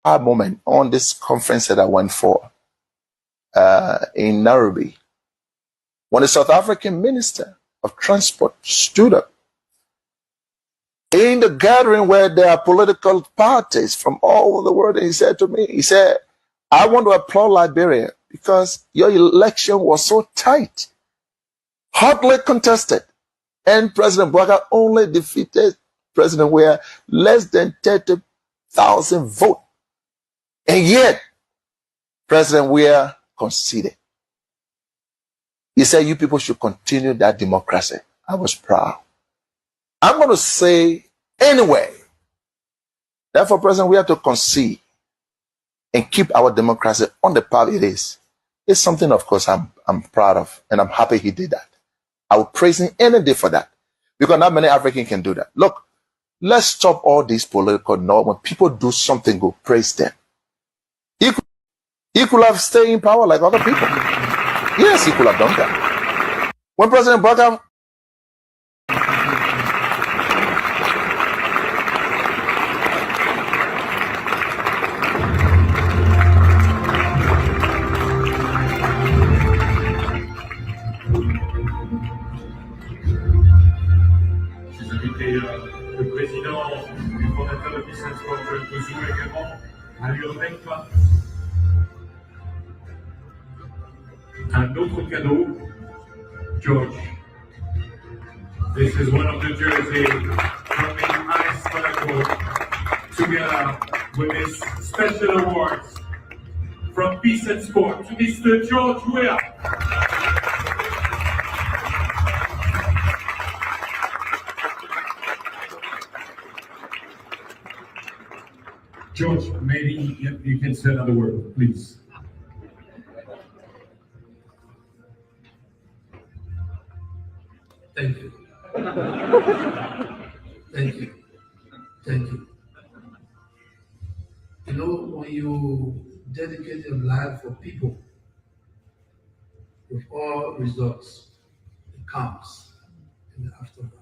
moment on this conference that I went for in Nairobi, when the South African Minister of Transport stood up in the gathering where there are political parties from all over the world, and he said to me, he said, I want to applaud Liberia because your election was so tight, hotly contested, and President Bouaga only defeated President Weah less than 30,000 votes. And yet, President Weah conceded. He said, you people should continue that democracy. I was proud. I'm going to say anyway, therefore, President, we have to concede and keep our democracy on the path it is. It's something, of course, I'm proud of, and I'm happy he did that. I would praise him any day for that, because not many Africans can do that. Look, let's stop all these political norms. When people do something good, praise them. He could have stayed in power like other people. Yes, he could have done that. When President Bouaga le président du fondateur de Peace and Sport, John Kouzou, également à l'Urbeck. Un autre cadeau, George. This is one of the jerseys from the Ice Monaco, together with this special awards from Peace and Sport to Mr. George Weah. George, maybe you can say another word, please. Thank you. Thank you. Thank you. You know, when you dedicate your life for people, with all results, it comes in the aftermath.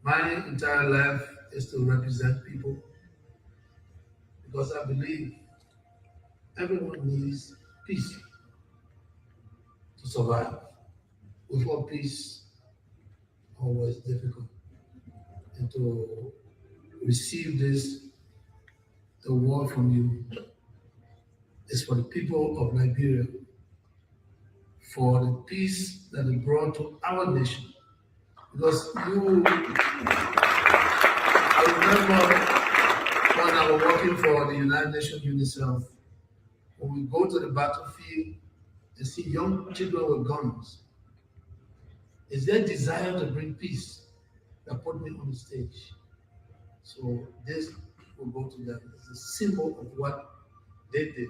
My entire life is to represent people, because I believe everyone needs peace to survive. Without peace, always difficult. And to receive this award from you is for the people of Liberia, for the peace that it brought to our nation. Because you, I remember when I was working for the United Nations UNICEF, when we go to the battlefield and see young children with guns, it's their desire to bring peace that put me on the stage. So this will go to them. It's a symbol of what they did.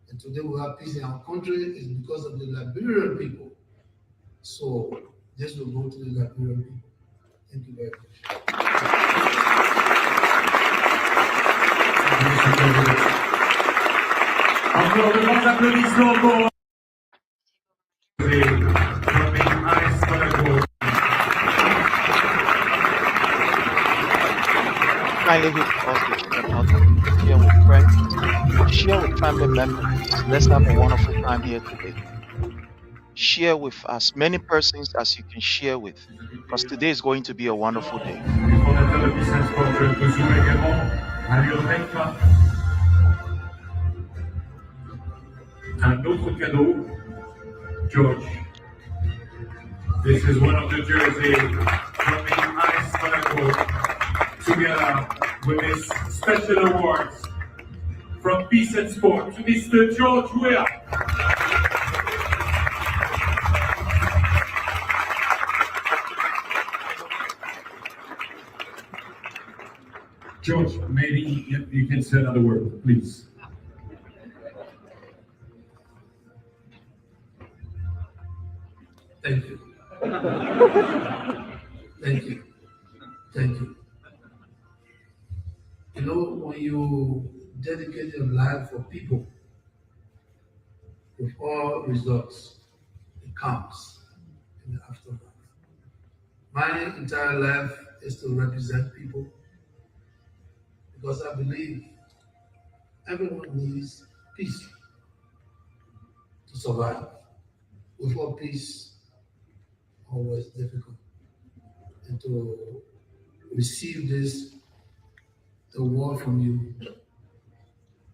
And today we have peace in our country is because of the Liberian people. So this will go to the Liberian people. Thank you very much. Kindly hit us with the button, share with friends, share with family members. Let's have a wonderful time here today. Share with as many persons as you can share with, because today is going to be a wonderful day. Un autre cadeau, George. This is one of the jerseys from the Ice Monaco, together with this special awards from Peace and Sport to Mr. George Weah. George, maybe you can say another word, please. Thank you. Thank you. Thank you. You know, when you dedicate your life for people, with all results, it comes in the aftermath. My entire life is to represent people, because I believe everyone needs peace to survive. Without peace, always difficult. And to receive this, the word from you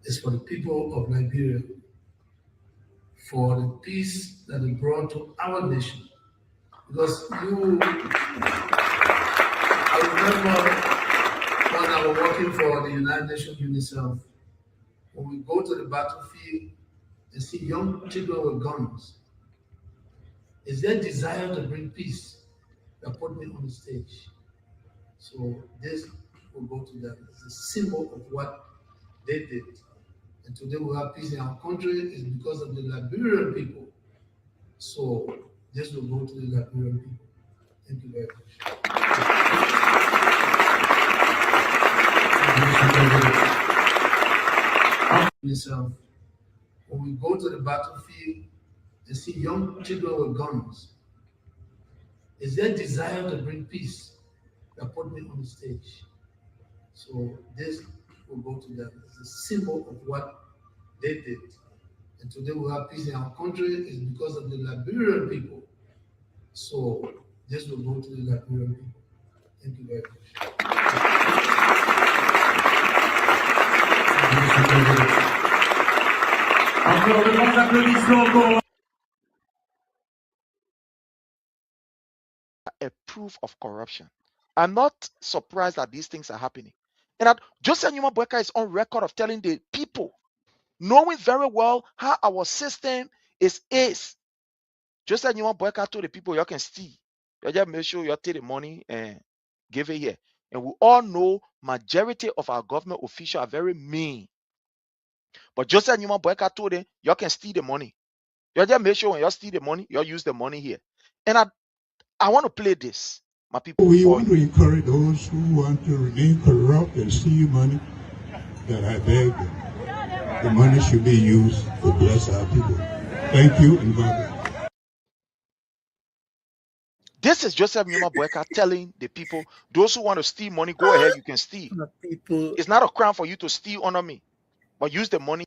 is for the people of Liberia, for the peace that it brought to our nation. Because I remember when I was working for the United Nations UNICEF, when we go to the battlefield and see young children with guns, it's their desire to bring peace that put me on the stage. So this will go to them. It's a symbol of what they did. And today we have peace in our country is because of the Liberian people. So this will go to the Liberian people. Thank you very much. Yourself, when we go to the battlefield and see young children with guns, it's their desire to bring peace that put me on the stage. So this will go to them. It's a symbol of what they did. And today we have peace in our country is because of the Liberian people. So this will go to the Liberian people. Thank you very much. A proof of corruption. I'm not surprised that these things are happening. And that Joseph Numa Boyka is on record of telling the people, knowing very well how our system is. Joseph Numa Boyka told the people, you can steal. You just make sure you take the money and give it here. And we all know majority of our government officials are very mean. But Joseph Numa Boyka told them, you can steal the money. You just make sure when you steal the money, you use the money here. And I want to play this, my people. We want to encourage those who want to remain corrupt and steal money, that I beg them. The money should be used to bless our people. Thank you and God bless. This is Joseph Numa Boyka telling the people, those who want to steal money, go ahead, you can steal. It's not a crime for you to steal under me, but use the money.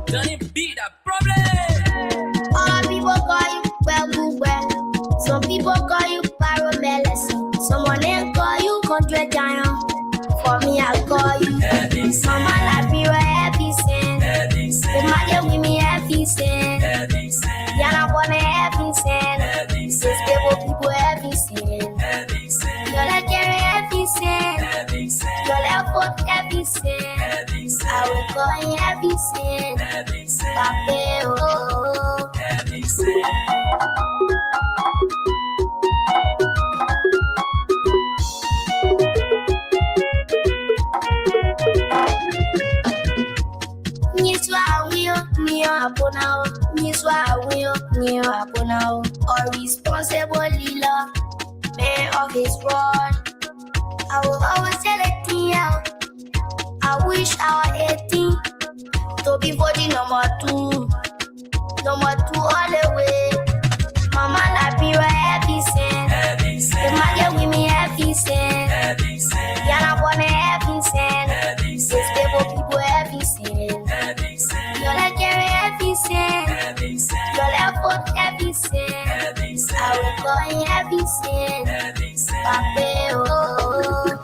Johnny be the problem. All people call you well. Some people call you Paramelis. Someone else call you Country Giant. For me, I'll call you Mama Labira Happy Sin. The mother with me Happy Sin. Yana wanna Happy Sin. These people Happy Sin. You're like Happy Sin. You're like folk Happy Sin. I will call you Happy Sin. Pape, oh. Or responsible leader, man of his rod. I will always tell it to you. I wish I were 18 to be 40 number 2 all the way. Mama Labira Happy Sin. The mother with me Happy Sin. Yana wanna Happy Sin. These people Happy Sin. You're like Happy Sin. You're like folk Happy Sin. I will call you Happy Sin. Pape, oh.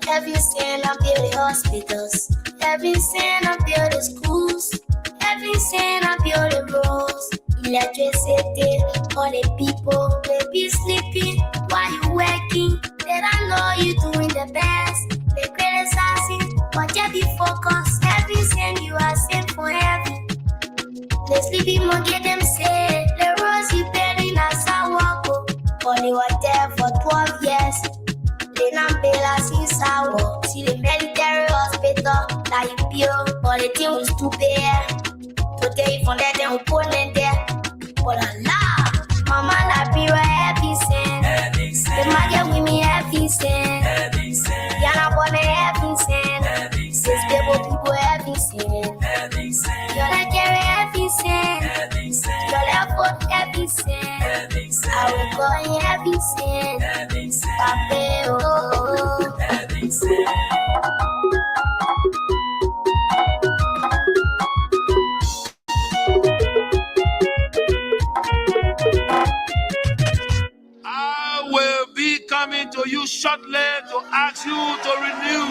Every sin I build the hospitals, every sin I build the schools, every sin I build the roads, electricity, all the people will be sleeping while you working. They don't know you doing the best. They criticize, but just be focused. Every sin you are sent for heaven. The sleepy monkey them say the rose you building as a walk. Only were there for 12 years. They not pay us in sour. See the military hospital, like you pure, but the thing was too bad. To take from that, they will put in there. Yo la quiero heavy sin. Yo la fuck heavy sin. I will go in heavy sin. Pape, oh. I will be coming to you shortly to ask you to renew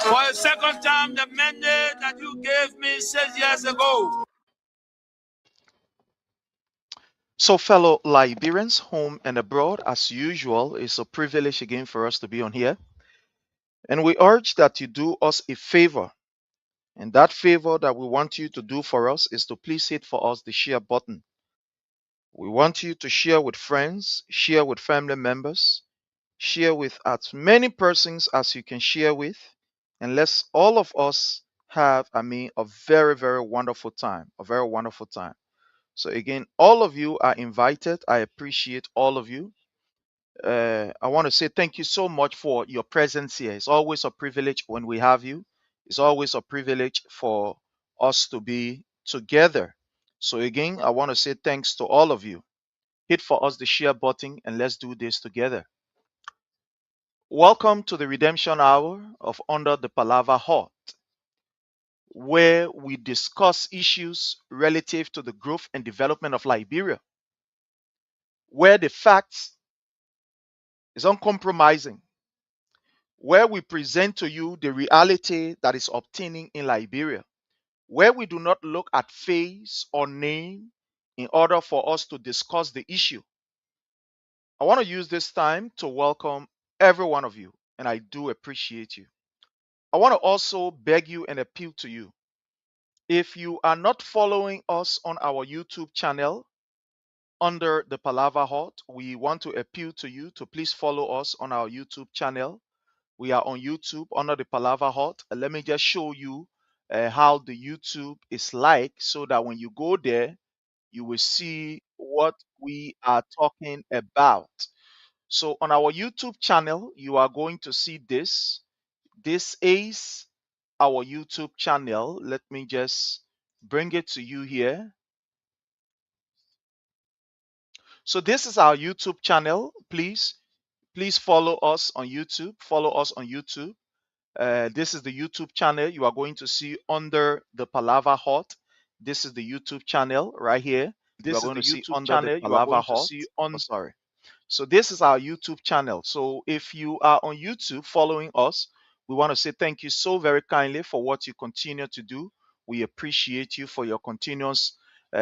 for a second time the mandate that you gave me 6 years ago. So, fellow Liberians, home and abroad, as usual, it's a privilege again for us to be on here. And we urge that you do us a favor. And that favor that we want you to do for us is to please hit for us the share button. We want you to share with friends, share with family members, share with as many persons as you can share with. And let's all of us have, a very, very wonderful time. A very wonderful time. So, again, all of you are invited. I appreciate all of you. I want to say thank you so much for your presence here. It's always a privilege when we have you. It's always a privilege for us to be together. So, again, I want to say thanks to all of you. Hit for us the share button and let's do this together. Welcome to the Redemption Hour of Under the Palava Hut, where we discuss issues relative to the growth and development of Liberia, where the facts is uncompromising, where we present to you the reality that is obtaining in Liberia, where we do not look at face or name in order for us to discuss the issue. I want to use this time to welcome every one of you, and I do appreciate you. I want to also beg you and appeal to you. If you are not following us on our YouTube channel under the Palava Hut, we want to appeal to you to please follow us on our YouTube channel. We are on YouTube under the Palava Hut. Let me just show you how the YouTube is like so that when you go there, you will see what we are talking about. So on our YouTube channel, you are going to see this. This is our YouTube channel. Let me just bring it to you here. So this is our YouTube channel. Please follow us on YouTube. Follow us on YouTube. This is the YouTube channel you are going to see under the Palava Hut. This is the YouTube channel right here. You are going to see under the Palava Hut. Oh, sorry. So this is our YouTube channel. So if you are on YouTube following us, we want to say thank you so very kindly for what you continue to do. We appreciate you for your continuous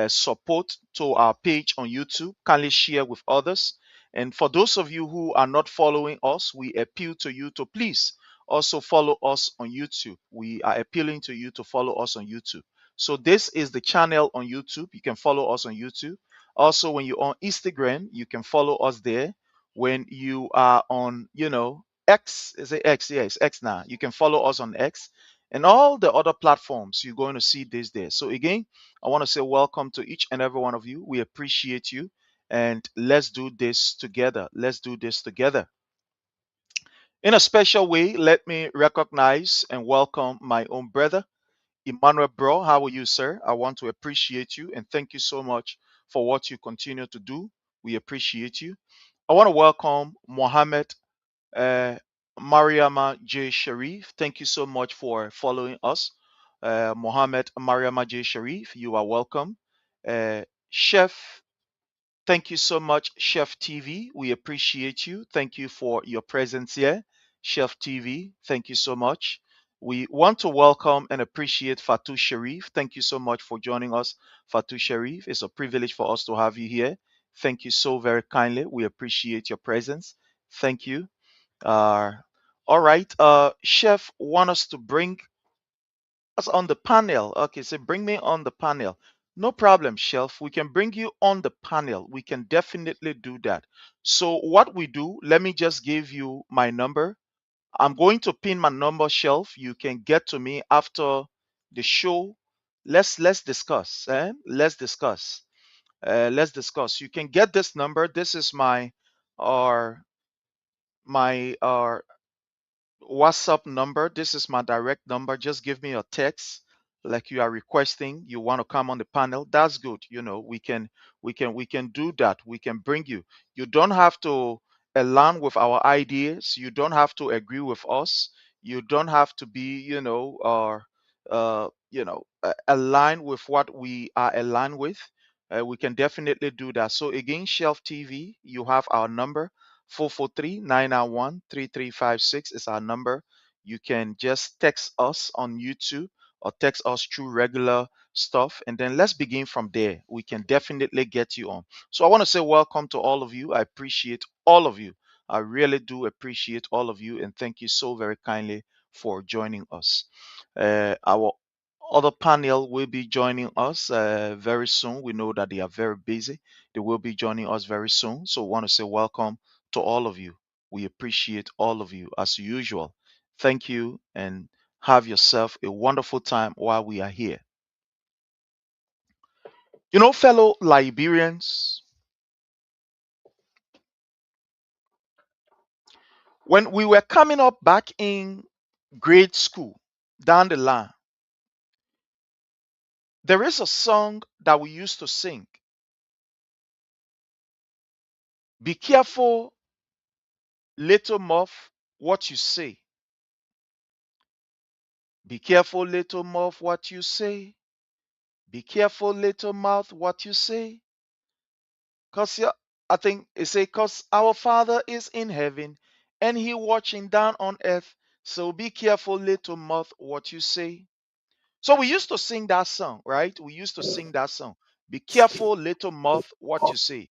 support to our page on YouTube. Kindly share with others. And for those of you who are not following us, we appeal to you to please also follow us on YouTube. We are appealing to you to follow us on YouTube. So this is the channel on YouTube. You can follow us on YouTube. Also, when you're on Instagram, you can follow us there. When you are on, X, is it X? Yeah, it's X now. You can follow us on X and all the other platforms. You're going to see this there. So again, I want to say welcome to each and every one of you. We appreciate you. And let's do this together. Let's do this together. In a special way, let me recognize and welcome my own brother, Emmanuel Bro. How are you, sir? I want to appreciate you and thank you so much for what you continue to do. We appreciate you. I want to welcome Mohammed Mariama J. Sharif. Thank you so much for following us. Mohammed Mariama J. Sharif, you are welcome. Chef, thank you so much, Chef TV. We appreciate you. Thank you for your presence here, Chef TV. Thank you so much. We want to welcome and appreciate Fatou Sharif. Thank you so much for joining us, Fatou Sharif. It's a privilege for us to have you here. Thank you so very kindly. We appreciate your presence. Thank you. All right. Chef, want us to bring us on the panel. Okay, so bring me on the panel. No problem, Chef. We can bring you on the panel. We can definitely do that. So what we do, let me just give you my number. I'm going to pin my number, Shelf. You can get to me after the show. Let's discuss. Let's discuss. Let's discuss. You can get this number. This is my WhatsApp number. This is my direct number. Just give me a text like you are requesting, you want to come on the panel, that's good. We can do that. We can bring you. You don't have to align with our ideas. You don't have to agree with us. You don't have to be, or align with what we are aligned with. We can definitely do that. So again, Shelf TV, you have our number. 443-991-3356 is our number. You can just text us on YouTube or text us through regular stuff, and then let's begin from there. We can definitely get you on. So I want to say welcome to all of you. I appreciate all of you. I really do appreciate all of you, and thank you so very kindly for joining us. Our other panel will be joining us very soon. We know that they are very busy. They will be joining us very soon. So I want to say welcome to all of you. We appreciate all of you as usual. Thank you, and have yourself a wonderful time while we are here. Fellow Liberians, when we were coming up back in grade school, down the line, there is a song that we used to sing. Be careful, little mouth, what you say. Be careful, little mouth, what you say. Be careful, little mouth, what you say. I think it say, cause our Father is in heaven and he watching down on earth. So be careful, little mouth, what you say. So we used to sing that song, right? We used to sing that song. Be careful, little mouth, what you say.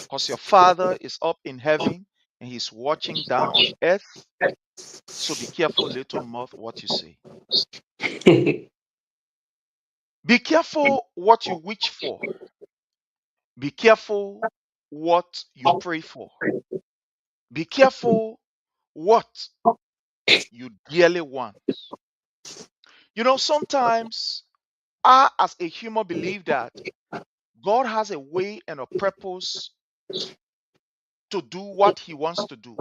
Cause your Father is up in heaven and he's watching down on earth. So be careful, little mouth, what you say. Be careful what you wish for. Be careful what you pray for. Be careful what you dearly want. Sometimes I, as a human, believe that God has a way and a purpose to do what he wants to do.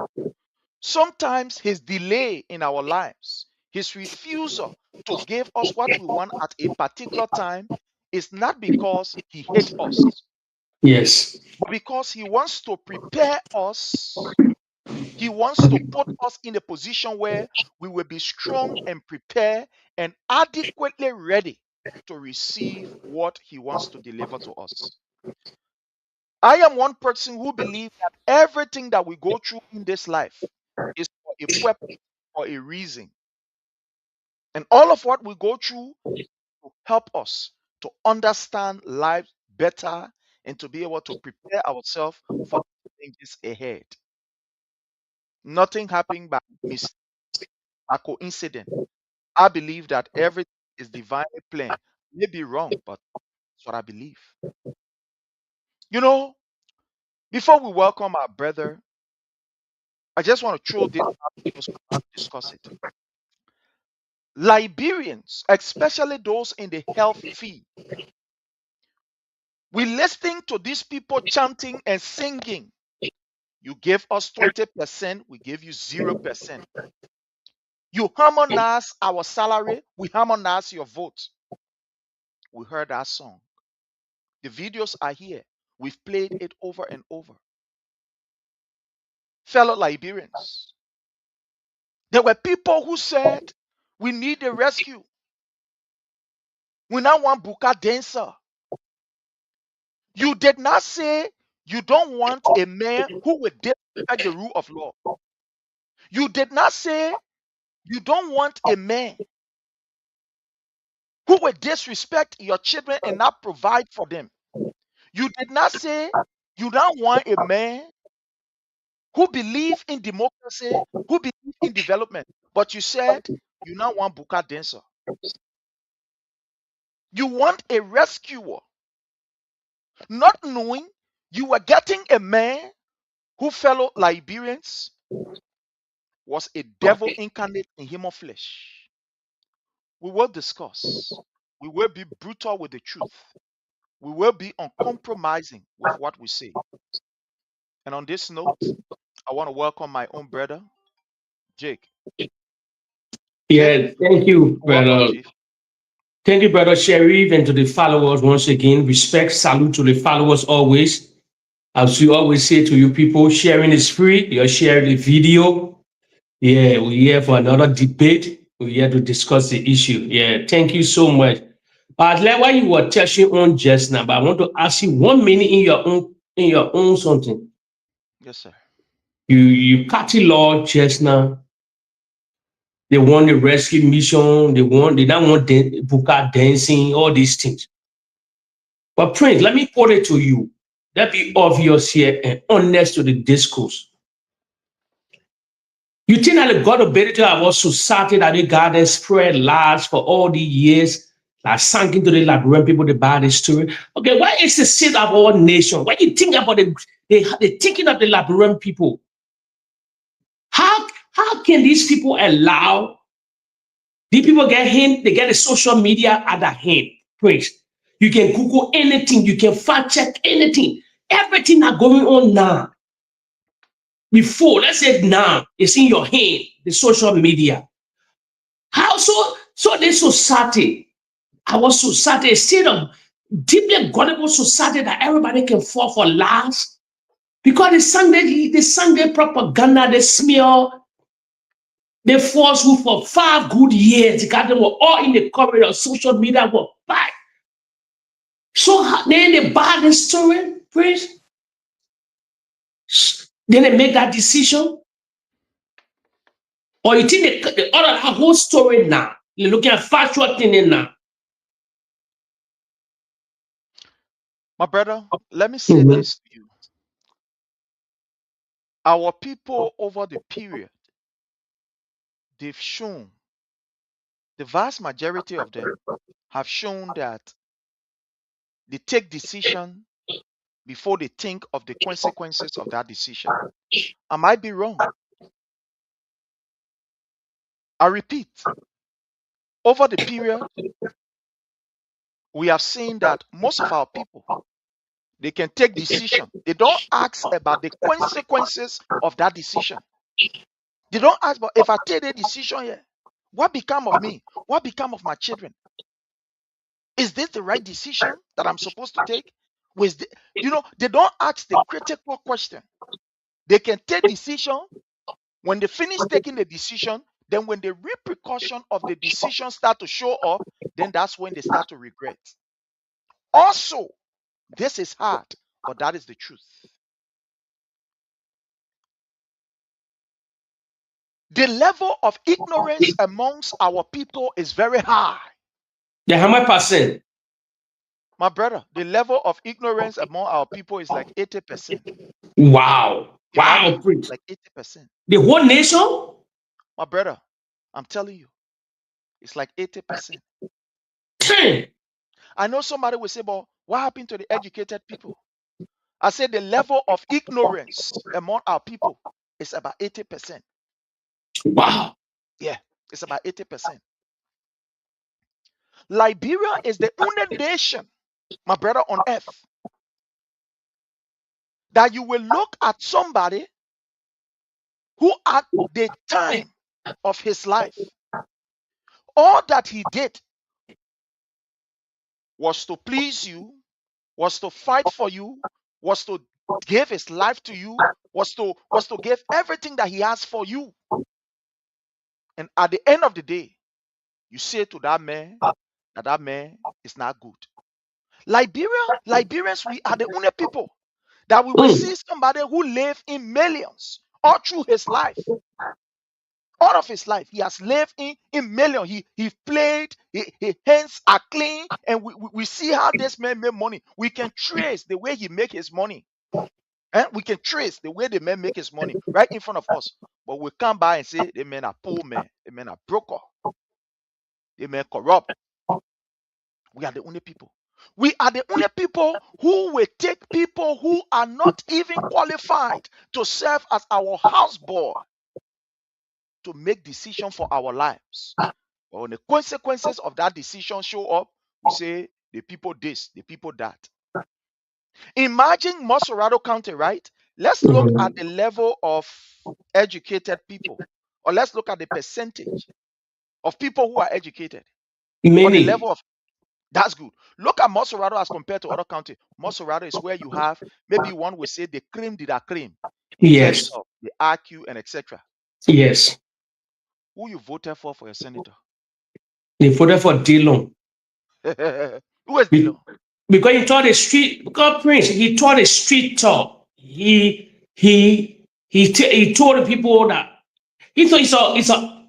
Sometimes his delay in our lives, his refusal to give us what we want at a particular time, is not because he hates us, Yes. but because he wants to prepare us. He wants to put us in a position where we will be strong and prepared and adequately ready to receive what he wants to deliver to us. I am one person who believes that everything that we go through in this life is for a purpose, for a reason. And all of what we go through will help us to understand life better and to be able to prepare ourselves for the changes ahead. Nothing happened by mistake, by coincidence. I believe that everything is divinely planned. May be wrong, but that's what I believe. Before we welcome our brother, I just want to throw this out because we want to discuss it. Liberians, especially those in the health field, we listening to these people chanting and singing. You gave us 20%, we gave you 0%. You harmonize our salary, we harmonize your vote. We heard that song. The videos are here. We've played it over and over. Fellow Liberians, there were people who said, we need a rescue. We now want Buka Densa. You did not say you don't want a man who will disrespect the rule of law. You did not say you don't want a man who will disrespect your children and not provide for them. You did not say you don't want a man who believe in democracy, who believe in development. But you said you now want Buka Densa. You want a rescuer, not knowing you were getting a man who, fellow Liberians, was a devil incarnate in human flesh. We will discuss. We will be brutal with the truth. We will be uncompromising with what we say. And on this note, I want to welcome my own brother, Jake. Yeah, thank you, Welcome, brother. Chief. Thank you, Brother Sheriff, and to the followers once again. Respect, salute to the followers always. As we always say to you people, sharing is free. You're sharing the video. Yeah, we're here for another debate. We're here to discuss the issue. Yeah, thank you so much. But like what you were touching on just now, but I want to ask you 1 minute in your own something. Yes, sir. You party law just now. They want the rescue mission. They don't want Buka dancing, all these things. But Prince, let me put it to you. Let be obvious here and honest to the discourse. You think that the God ability of our society that the God has spread lies for all the years, like sank into the labyrinth people to buy the story. Okay, why is the seed of our nation? When you think about the thinking of the labyrinth people, how can these people allow the people get him? They get the social media at the hand. Prince, you can Google anything, you can fact check anything, everything that's going on now. Before, let's say now, it's in your hand, the social media. How so this society, our society, is still a deeply gullible society that everybody can fall for lies? Because they sang their propaganda, they smear, they falsehood for 5 good years. Because they were all in the coverage of social media were back. So then they buy the story, Prince. Then they make that decision. Or you think they order that whole story now? You're looking at factual thing now. My brother, let me say this to you. Our people over the period, they've shown, the vast majority of them have shown that they take decision before they think of the consequences of that decision. I might be wrong. I repeat, over the period, we have seen that most of our people, they can take decision. They don't ask about the consequences of that decision. They don't ask, but if I take a decision here, what become of me? What become of my children? Is this the right decision that I'm supposed to take? They don't ask the critical question. They can take decision. When they finish taking the decision, then when the repercussion of the decision start to show up, then that's when they start to regret. Also, this is hard, but that is the truth. The level of ignorance amongst our people is very high. Yeah, how much percent? My brother, the level of ignorance among our people is like 80%. Wow. Wow, Imagine, Prince. like 80%. The whole nation? My brother, I'm telling you, it's like 80%. I know somebody will say, but what happened to the educated people? I said the level of ignorance among our people is about 80%. Wow. Yeah, it's about 80%. Liberia is the only nation, my brother, on earth that you will look at somebody who at the time of his life, all that he did was to please you, was to fight for you, was to give his life to you, was to give everything that he has for you. And at the end of the day, you say to that man that man is not good. Liberians, we are the only people that we will see somebody who lived in millions all through his life. All of his life, he has lived in millions. He played, his hands are clean, and we see how this man made money. We can trace the way he make his money. And we can trace the way the man make his money right in front of us. But we come by and say, the men are poor men, the men are broker, the men corrupt. We are the only people. We are the only people who will take people who are not even qualified to serve as our houseboy to make decision for our lives. But when the consequences of that decision show up, we say the people this, the people that. Imagine Mosorado County, right? Let's look at the level of educated people, or let's look at the percentage of people who are educated. Many. Or the level of That's good. Look at Montserrat as compared to other counties. Montserrat is where you have, maybe one would say, the cream de la cream in terms Yes. of the IQ and etc. Yes. Who you voted for your senator? They voted for Dillon. Who is Be- Dillon? Because he taught a street, because Prince, he taught a street talk. He told the people that he thought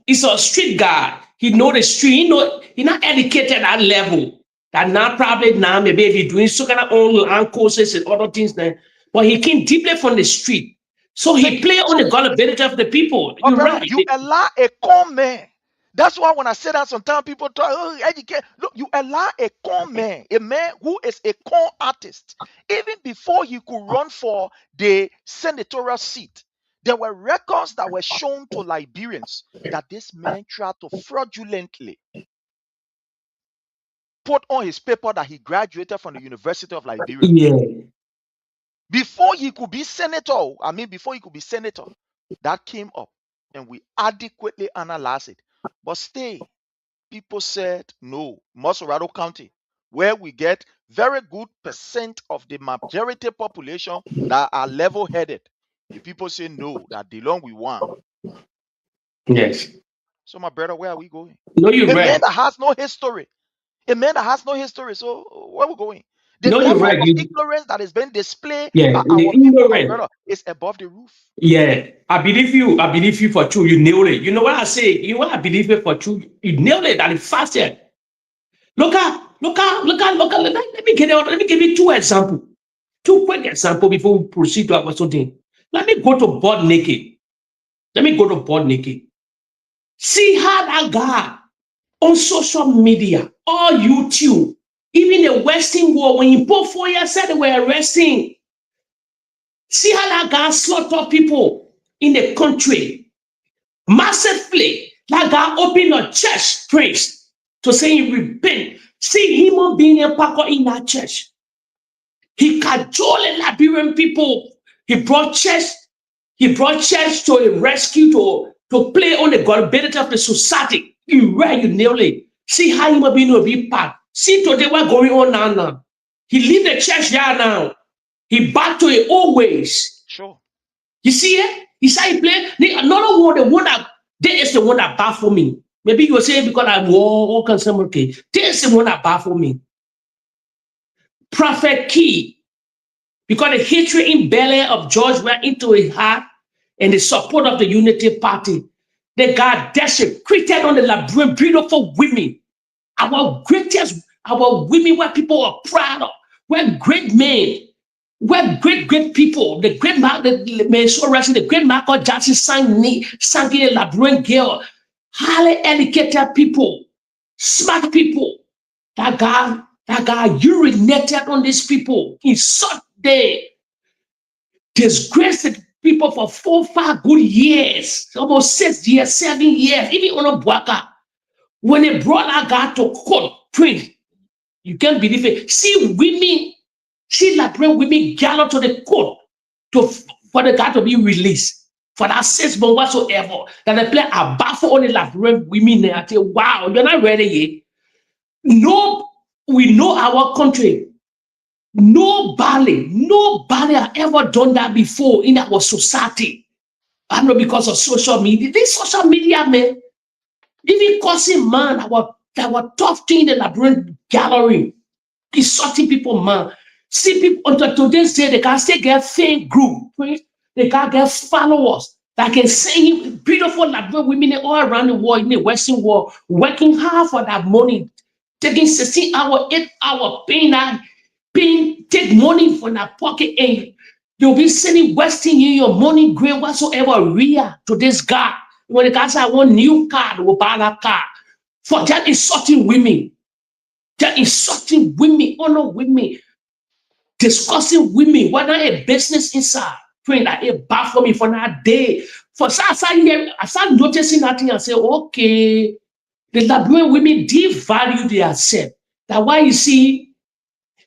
he's a street guy. He know the street. He not educated at that level. That now probably now maybe if he doing some kind of online courses and other things there. But he came deeply from the street. So he played on the gullibility of the people. Oh, You're brother, right. you allow a con man. That's why when I say that, sometimes people talk, oh, educate. Look, you allow a con man, a man who is a con artist. Even before he could run for the senatorial seat, there were records that were shown to Liberians that this man tried to fraudulently put on his paper that he graduated from the University of Liberia. Yeah. Before he could be senator, that came up and we adequately analyzed it. But stay, people said no. Montserrat County, where we get very good percent of the majority population that are level-headed. The people say no, that Dillon we want. Yes. So my brother, where are we going? No, you're A right. man that has no history. A man that has no history. So where are we going? The No, you're level right. of ignorance that is being displayed Yeah, by the our people, my ignorant. brother, is above the roof. Yeah, I believe you for true. You nailed it. You know what I say? You know what I believe it for true. You nailed it and it fasted. Look at. Let me get out. Let me give you two examples. Two quick examples before we proceed to our something. Let me go to Butt Naked. See how that guy on social media, or YouTube, even the Western world, when he put 4 years said they were arresting. See how that guy slaughter people in the country massively. That guy opened a church priest to say he repent. See him being a pastor in that church. He cajoled Liberian people. He brought church to a rescue to play on the gullibility of the society. You nail it. See how he being a big part. See today what's going on now. He leave the church there now. He back to his old ways. Sure. You see it? He said he played. Another one, the one that this is the one that baffled me. Maybe you will say because I war all concern. Okay, this is the one that baffled me. Prophet Key, because the hatred in belly of George went into his heart and the support of the Unity Party. The God desecrated on the Liberian beautiful women. Our women where people are proud of. We're great men. We're great people. The great Michael Jackson sang in a Liberian girl. Highly educated people, smart people. That guy urinated on these people. He sought they disgraced people for 4-5 good years, almost 6 years, 7 years, even on a Buaka. When they brought that guy to court, Prince, you can't believe it. See Liberian women gallop to the court for the guy to be released. For that 6 months whatsoever, that they play a baffle on the Liberian women there. I say, wow, you're not ready yet. No, we know our country. Nobody has ever done that before in our society. I know because of social media. This social media, man, even causing man, our tough thing in the Liberian gallery, insulting people, man. See people until today's day, they can still get fan group. They can get followers that can say beautiful Liberian women all around the world, in the Western world, working hard for that money, taking 16 hours, 8 hours, take money from that pocket, and you'll be sending Western Union money, grade whatsoever, real to this guy. When the guy says, I want new car, we'll buy that car. For that insulting women. That insulting women, honor women, discussing women, whether a business inside, praying that it bad for me for that day. For I start noticing that thing and say, okay, the Liberian women devalue themselves. That's why you see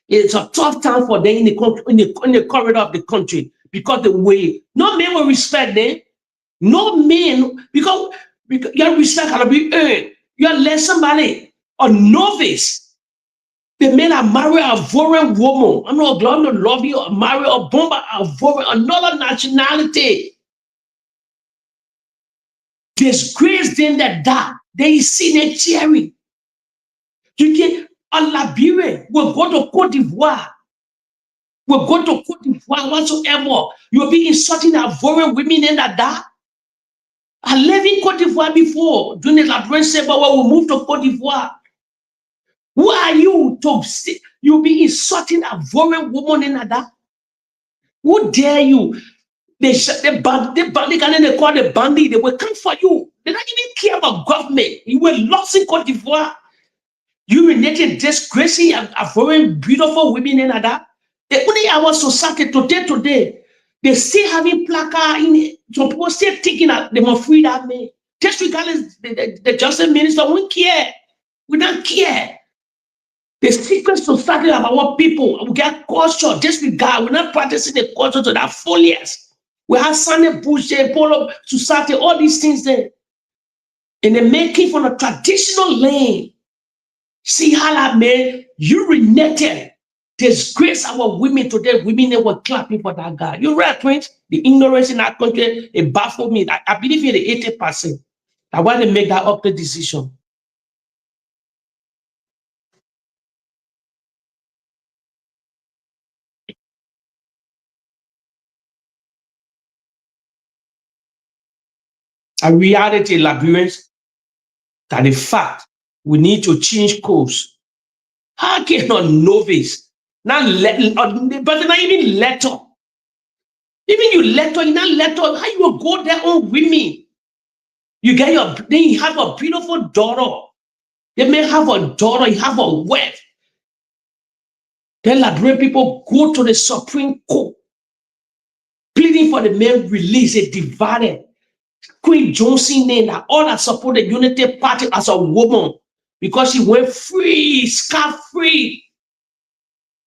it's a tough time for them in the corridor of the country because the way no man will respect them. No man, because your respect can be earned. You let somebody, a novice, The men are married a foreign woman. I'm not going to love you or marry a bomber, a foreign, another nationality. Disgrace them that die. They see the cherry. You can, a Liberia will go to Cote d'Ivoire. Will go to Cote d'Ivoire whatsoever. You'll be insulting our foreign women in that. I lived in Cote d'Ivoire before. During the Liberian Civil War, we moved to Cote d'Ivoire. Who are you to see? You'll be insulting a foreign woman in that? Who dare you? They call the bandit. They will come for you. They don't even care about government. You were lost in Cote d'Ivoire. You related disgracing a foreign beautiful women in that. The only our society today, they still having placard in it. Some people still thinking that they must free that man. Just regardless, the justice minister won't care. We don't care. The secret society of our people, we get culture, disregard. We're not practicing the culture to that fullest. We have Sunday Bush, Polo society, all these things there. And they're making from a traditional lane. See how that man urinated, disgrace our women today. Women, they were clapping for that guy. You're right, Prince. The ignorance in that country, it baffled me. I believe in the 80%. That's why they make that up the decision. A reality, Liberians, that the fact we need to change course. How can a novice not but not even letter? Even you letter, you not letter, how you will go there on women? You get then you have a beautiful daughter. They may have a daughter, you have a wife. Then Liberian people go to the Supreme Court, pleading for the men release, a divided. Queen Johnson name that all that support the Unity Party as a woman because she went free, scot-free.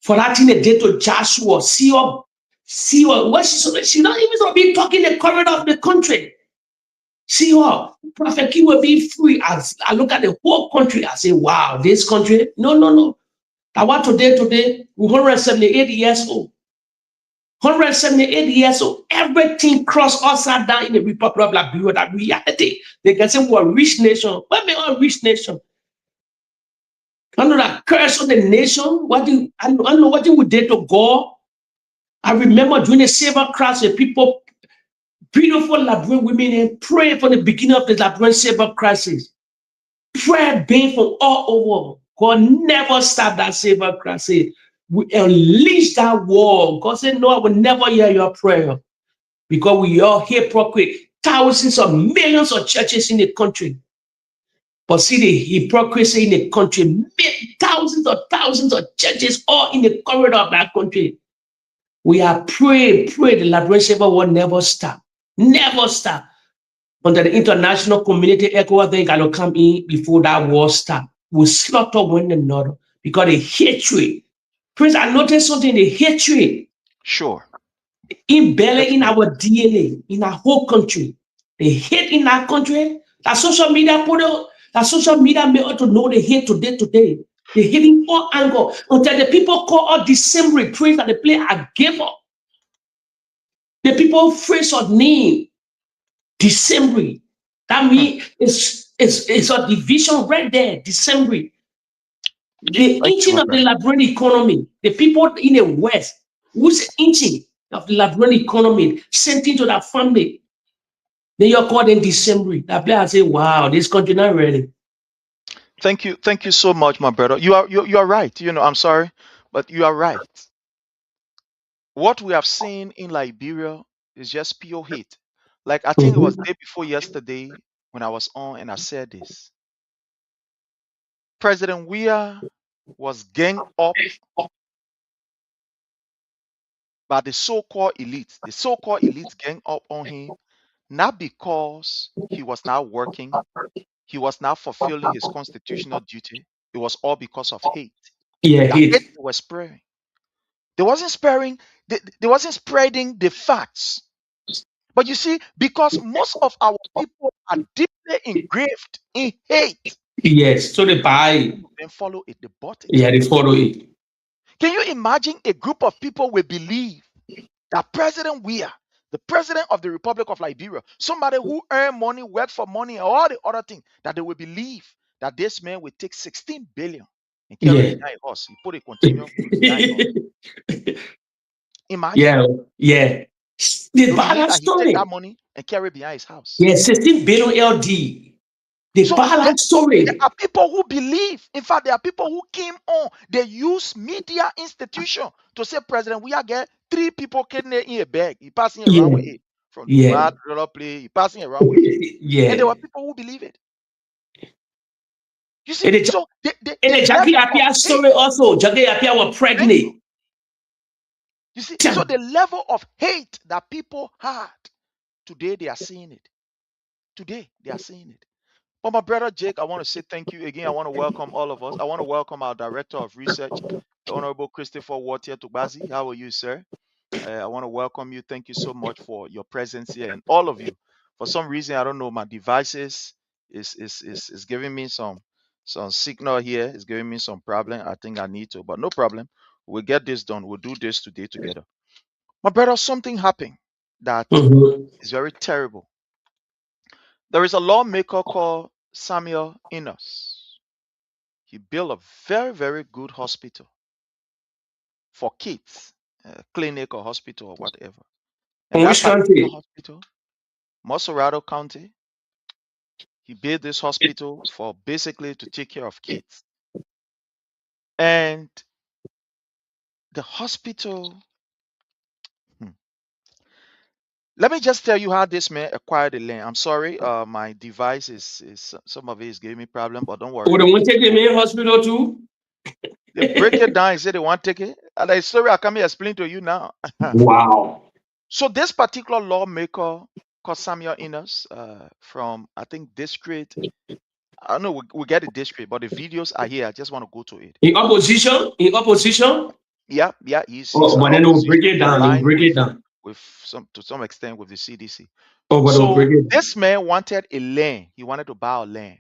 For that thing they did to Joshua, see what she's not even gonna be talking the corridor of the country. See her, Prophet King will be free. As I look at the whole country, I say, wow, this country, no. I want today, we're 178 years old. 178 years old, everything crossed upside down in the Republic of Liberia. That reality. They can say we're a rich nation. What mean a rich nation? I know that curse on the nation. I know what you would do to God. I remember during the Civil Crisis, people, beautiful Liberian women, and pray from the beginning of the Liberian Civil Crisis. Prayer being from all over. God never stopped that Civil Crisis. We unleash that war. God said, no, I will never hear your prayer because we are hypocrite. Thousands of millions of churches in the country. But see the hypocrisy in the country. Thousands of churches all in the corridor of that country. We are pray. The Liberian Civil War never stop. Never stop. Until the international community, ECOWAS, they got to come in before that war stop. We slaughter one another because the hatred. Prince, I noticed something, the hatred. Sure. Embedded in our DNA, in our whole country. The hate in our country, that social media made us to know the hate today. The hate in all angle. Until the people call us December, praise that they play a giver. The people phrase our name, December. That means it's a division right there, December. The inching of the Liberian economy, the people in the West, who's inching of the Liberian economy, sent into that family. Then you're called in December. That player say, wow, this country not ready. Thank you so much, my brother. You are right. I'm sorry, but you are right. What we have seen in Liberia is just pure hate. Like I think it was the day before yesterday when I was on and I said this. President Weah was ganged up by the so-called elite. The so-called elites gang up on him, not because he was now working, he was now fulfilling his constitutional duty. It was all because of hate. Yeah, hate they were spreading. They wasn't spreading the facts. But you see, because most of our people are deeply engraved in hate, Yes. So they buy. Then follow it. They bought it. Yeah, they follow it. Can you imagine a group of people will believe that President Weah, the president of the Republic of Liberia, somebody who earn money, work for money, and all the other things, that they will believe that this man will take 16 billion and carry Yeah. it behind us. He put a container behind us. Imagine. Yeah. Yeah. They You buy believe that that he take story. that money and carry it behind his house. Yeah, 16 billion LD. They So buy that there story. are people who believe. In fact, there are people who came on. They use media institution to say, President, we are get 3 people kidnapped in a bag. He passing around Yeah. with it from Yeah. Dubai to the other place. He passing around with it. And there Yeah. were people who believe it. You see, And the so the Jackie level of Appiah hate. story also. Jackie Appiah was Thank pregnant. you. You see, so the level of hate that people had, today they are seeing it. Today they are seeing it. But my brother Jake, I want to say thank you again. I want to welcome all of us. I want to welcome our Director of Research, the Honorable Christopher Watia Tubazi. How are you, sir? I want to welcome you. Thank you so much for your presence here, and all of you. For some reason, I don't know, my devices is giving me some signal here. It's giving me some problem. I think I need to, but no problem. We'll get this done. We'll do this today together. My brother, something happened that is very terrible. There is a lawmaker called Samuel Innes. He built a very, very good hospital for kids, clinic or hospital or whatever. And In that which particular country? hospital, Moserado County, he built this hospital for basically to take care of kids. And the hospital, let me just tell you how this man acquired the land. I'm sorry, my device is some of it is giving me problem, but don't Oh, worry. they want to take the main hospital too? They break it down and say they want to take it. And the story I come here explain to you now. Wow. So this particular lawmaker called Samuel Innes, from I think district, I don't know, we get the district, but the videos are here. I just want to go to it. In opposition? In opposition? Yeah, he's Oh, but then they will break it he down. They will aligned break it down. with some to some extent with the CDC. Oh, but they will break So it. this man wanted a land. He wanted to buy a land.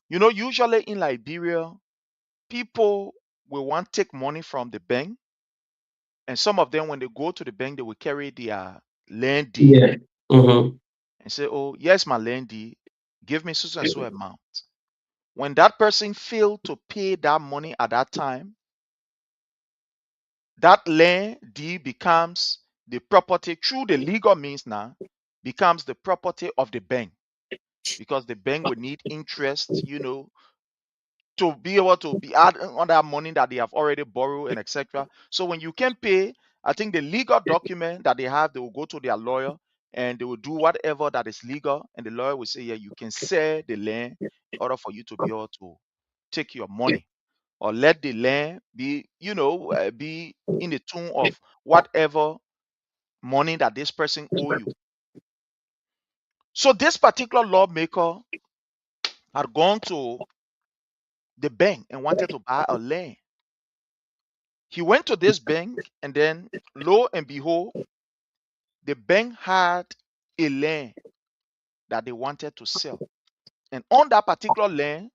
You know, usually in Liberia, people will want to take money from the bank, and some of them, when they go to the bank, they will carry their land deed Yeah. Mm-hmm. and say, "Oh, yes, my land deed. Give me so and so amount." When that person failed to pay that money at that time, that land deed becomes the property through the legal means now, becomes the property of the bank, because the bank will need interest, to be able to be adding on that money that they have already borrowed and etc. So when you can pay, I think the legal document that they have, they will go to their lawyer and they will do whatever that is legal, and the lawyer will say, yeah, you can sell the land in order for you to be able to take your money, or let the land be, be in the tune of whatever money that this person owe you. So this particular lawmaker had gone to the bank and wanted to buy a land. He went to this bank, and then lo and behold, the bank had a land that they wanted to sell. And on that particular land,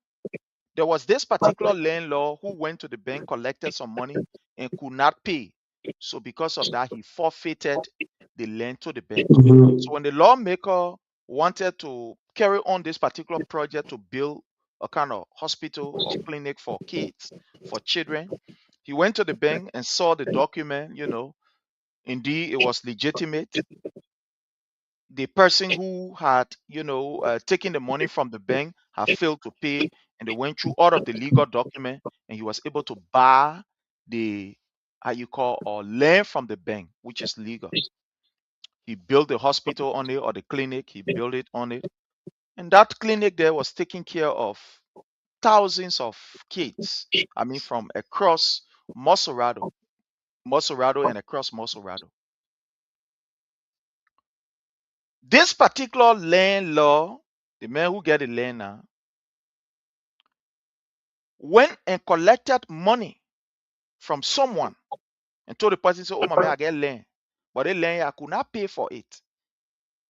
there was this particular landlord who went to the bank, collected some money, and could not pay. So because of that, he forfeited the land to the bank. Mm-hmm. So when the lawmaker wanted to carry on this particular project to build a kind of hospital or clinic for kids, for children, he went to the bank and saw the document, indeed it was legitimate. The person who had, taken the money from the bank had failed to pay, and they went through all of the legal document, and he was able to buy the or land from the bank, which is legal. He built the hospital on it, or the clinic, he built it on it. And that clinic there was taking care of thousands of kids. I mean, from across Moserado and across Moserado. This particular landlord, the man who get the land now, went and collected money from someone and told the person, "Oh, my man, I get land. But the land, I could not pay for it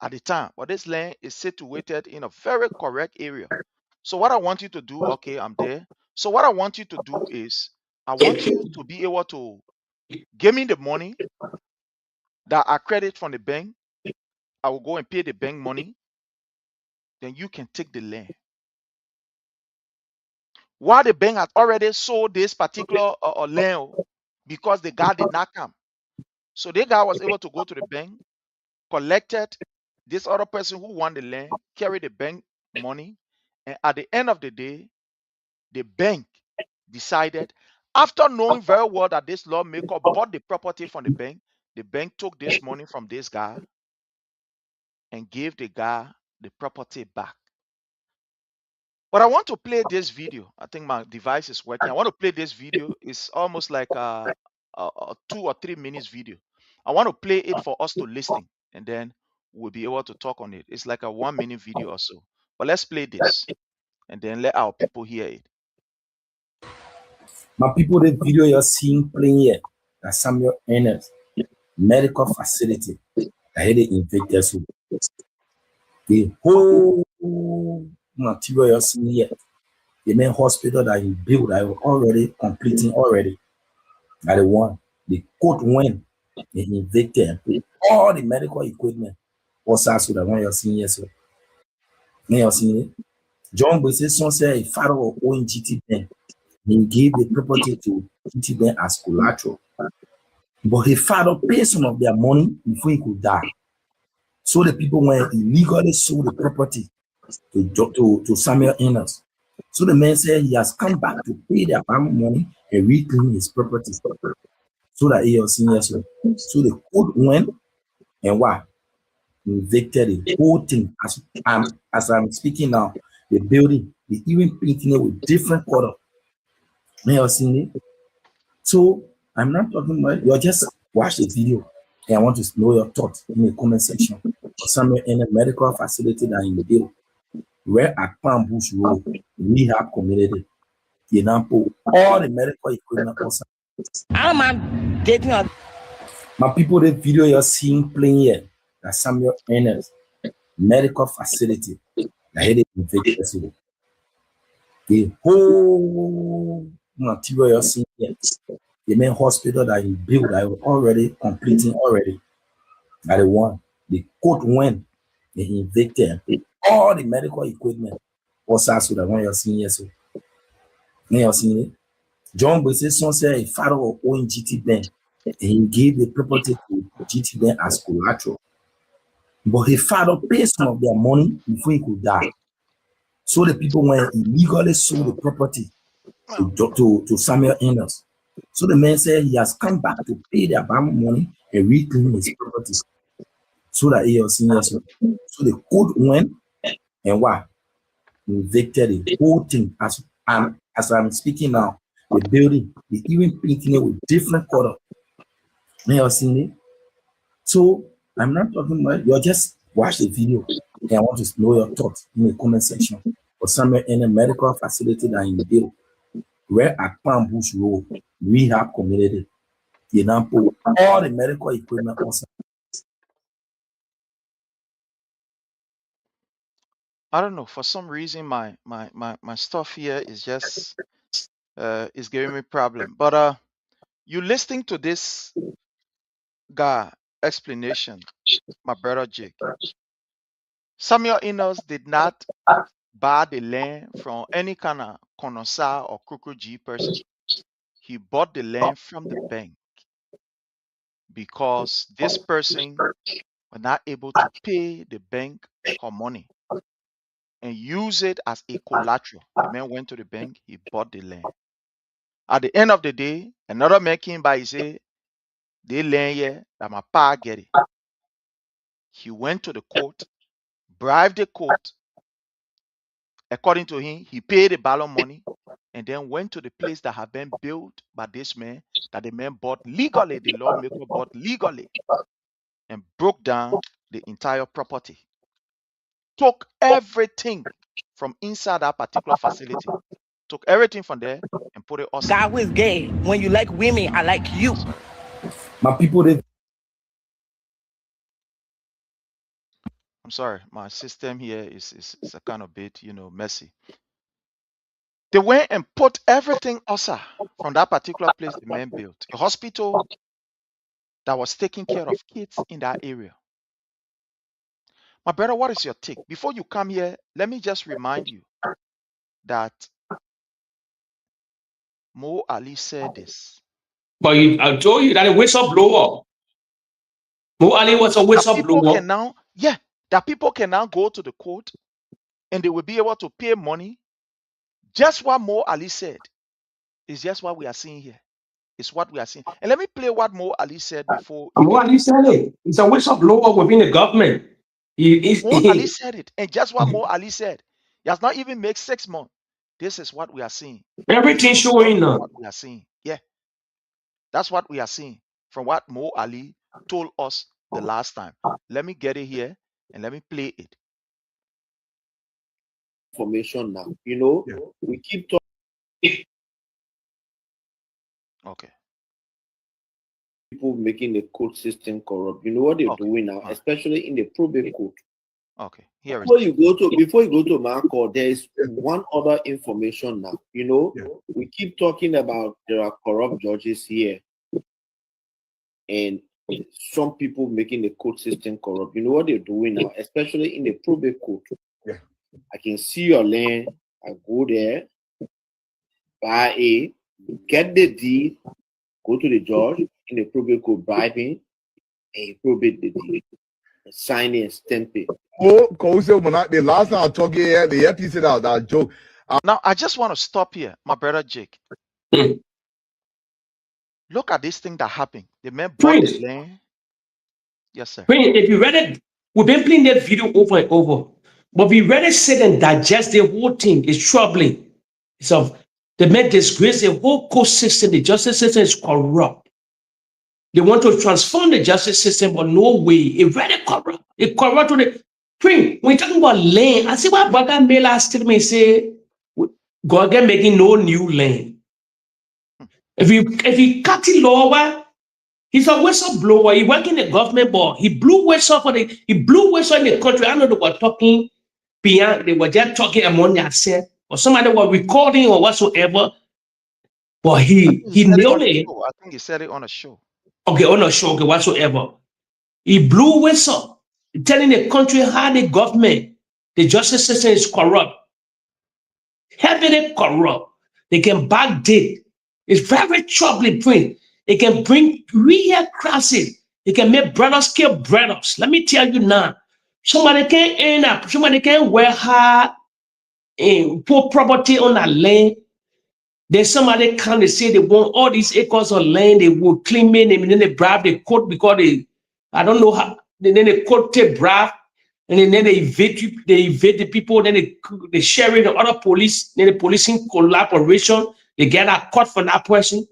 at the time. But this land is situated in a very correct area. So what I want you to do, okay, I'm there. So what I want you to do is I want you to be able to give me the money that I credit from the bank. I will go and pay the bank money. Then you can take the land. While the bank has already sold this particular land because the guy did not come. So the guy was able to go to the bank, collected this other person who won the land, carried the bank money, and at the end of the day, the bank decided, after knowing very well that this lawmaker bought the property from the bank took this money from this guy and gave the guy the property back. But I want to play this video. I think my device is working. I want to play this video. It's almost like a 2 or 3 minutes video. I want to play it for us to listen, and then we'll be able to talk on it. It's like a 1 minute video or so. But let's play this, and then let our people hear it. My people, the video you're seeing playing here, that's Samuel Ernest medical facility. I had it in Vegas. The whole material you're seeing here, the main hospital that he built, I was already completing already. That the one, the court went and invaded all the medical equipment. What's that? So the one you're seeing here, so you're seeing it. John Boyce son said a father of ONGT Bank. He gave the property to GT Bank as collateral. But his father paid some of their money before he could die. So the people went illegally sold the property to Samuel Ernest. So the man said he has come back to pay their money and reclaim his property. So that he was senior. So the court went and what? Evicted the whole thing. As I'm speaking now, the building, they even painting it with different color. May you see it? So I'm not talking about you just watch the video and I want to know your thoughts in the comment section. For Samuel in a medical facility that in the build, where at Palm Bush Road, rehab community, you now put all the medical equipment also. I'm getting out. My people, the video you're seeing playing here, that's Samuel Ernest medical facility. I had it in Vegas. The whole material you're seeing here, the main hospital that he built, I was already completing already. That the one, the court went and invaded all the medical equipment. What's that? So the one you're seeing here, so you're seeing it. John Boyce son said a father of ONGT Bank, and he gave the property to GT Bank as collateral. But his father paid some of their money before he could die. So the people went illegally sold the property to Samuel Ernest. So the man said he has come back to pay their money and reclaim his property. So that he was senior. So the court went and what? Evicted the whole thing. As I'm speaking now, the building, they even painting it with different color. May you see it? So I'm not talking about you just watch the video and I want to know your thoughts in the comment section. For Samuel in a medical facility that in the build, where at Palm Bush Road, rehab community, you now put all the medical equipment also. I don't know. For some reason, my stuff here is just is giving me problem. But you listening to this guy explanation, my brother Jake. Samuel Ernest did not buy the land from any kind of connoisseur or crooked G person. He bought the land from the bank because this person was not able to pay the bank her money and use it as a collateral. The man went to the bank, he bought the land. At the end of the day, another man came by, he said, the land here, that my pa get it. He went to the court, bribed the court. According to him, he paid the ballot money and then went to the place that had been built by this man, that the man bought legally, the lawmaker bought legally, and broke down the entire property. Took everything from inside that particular facility. Took everything from there and put it outside. God was gay. When you like women, I like you. My people, they I'm sorry, my system here is a kind of bit, messy. They went and put everything outside from that particular place the man built. A hospital that was taking care of kids in that area. My brother, what is your take? Before you come here, let me just remind you that Mo Ali said this. But I told you that a whistleblower. Mo Ali was a whistleblower. That people can now go to the court and they will be able to pay money. Just what Mo Ali said is just what we are seeing here. It's what we are seeing. And let me play what Mo Ali said before. Mo Ali said it. He's a whistleblower within the government. Mo Ali said it. And just what Mo Ali said. He has not even made 6 months. This is what we are seeing. Everything showing up. What we are seeing. Yeah. That's what we are seeing from what Mo Ali told us the last time. Let me get it here and let me play it. Information now. You know, we keep talking. Okay. People making the court system corrupt. You know what they're doing now, especially in the probate court. Okay. Here before you go to Marco, there is one other information now. You know, we keep talking about there are corrupt judges here, and some people making the court system corrupt. You know what they're doing now, especially in the probate court. I can see your land. I go there, buy it, get the deed, go to the judge in the probate court, bribe him, and probate the deed, sign it and stamp it. The last time I talked here, the episode out that joke. Now I just want to stop here, my brother Jake. Look at this thing that happened. The man bought the land. Yes, sir. If you read it, we've been playing that video over and over. But we read it, sit and digest the whole thing. It's troubling. So the man disgrace the whole court system. The justice system is corrupt. They want to transform the justice system, but no way. It's very corrupt. It's corrupt to the when you're talking about land, I see what Baga made last statement say, God making no new land. If you cut it lower, he's a whistleblower. He work in the government, but he blew whistle in the country. I know they were talking beyond, they were just talking among themselves, or somebody was recording or whatsoever. But he nailed it. I think he said it on a show. Okay, on a show, okay, whatsoever. He blew whistle, telling the country how the government, the justice system is corrupt. Heavily corrupt. They can backdate. It's very troubling print. It can bring real crisis. It can make brothers kill brothers. Let me tell you now. Somebody can end up, somebody can wear hard and put property on that land. Then somebody come, they say they want all these acres of land, they will claim it, and then they bribe the court because I don't know how, then the court take bribe, and then they evade the people, then they share it with other police, then the policing collaboration, they get a court for that person.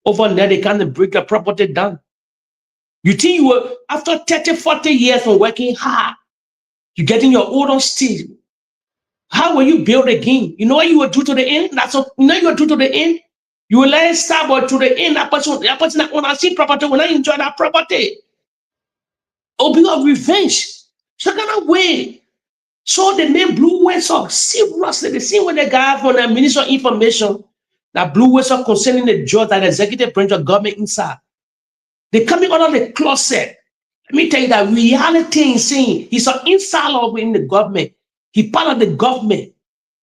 Over there, they can't break the property down. You think you were, after 30, 40 years from working hard, you getting your own stage. How will you build again? You know what you will do to the end? That's what you know you will do to the end. You will let it start, but to the end, that person that when I see property, when I enjoy that property, it'll be of revenge. So kind of way. So the man blew whistle seriously. The same way the guy from the Minister of Information that blew whistle concerning the judge and executive branch of government inside. They coming out of the closet. Let me tell you that reality is saying he's an insider within the government. He part of the government.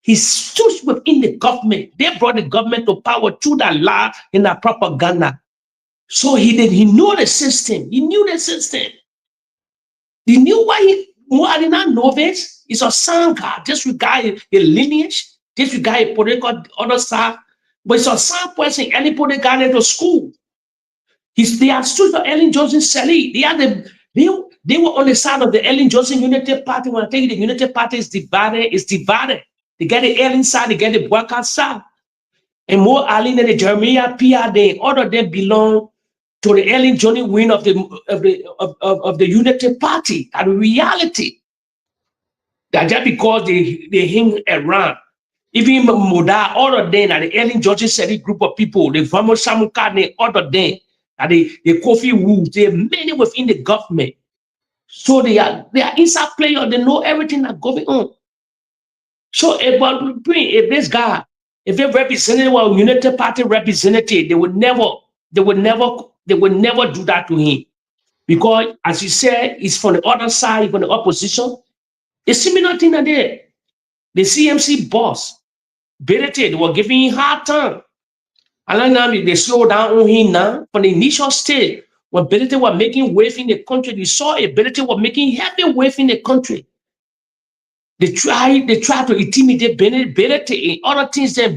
He stood within the government. They brought the government to power through that lie and that propaganda. So he knew the system. He knew the system. He knew why I did not know this. He's a son God. Disregard his lineage. Disregard his political other side. But he's a son person. Any political guy into school. They are stood for Ellen Johnson Sally. They were on the side of the Ellen Johnson Unity Party. When I tell you the Unity Party is divided, it's divided. They get the Ellen side, they get the Bwaka side. And Mo Ali and the Jeremiah PRD, all of them belong to the Ellen Johnson wing of the Unity Party. And the reality that just because they hang around, even Moda, all of them, and the Ellen Johnson Sally group of people, the Vamos Samukane, all of them, and the Kofi Wu, there are many within the government. So they are inside players, they know everything that's going on. So if this guy If a representative or United Party representative, they would never do that to him. Because as you said, it's from the other side, from the opposition. It's similar thing that there. The CMC boss, Berete, they were giving him hard time. And now they slow down on him now. From the initial stage, when Berete were making wave in the country, you saw Berete were making heavy wave in the country. They try to intimidate Berete in other things. That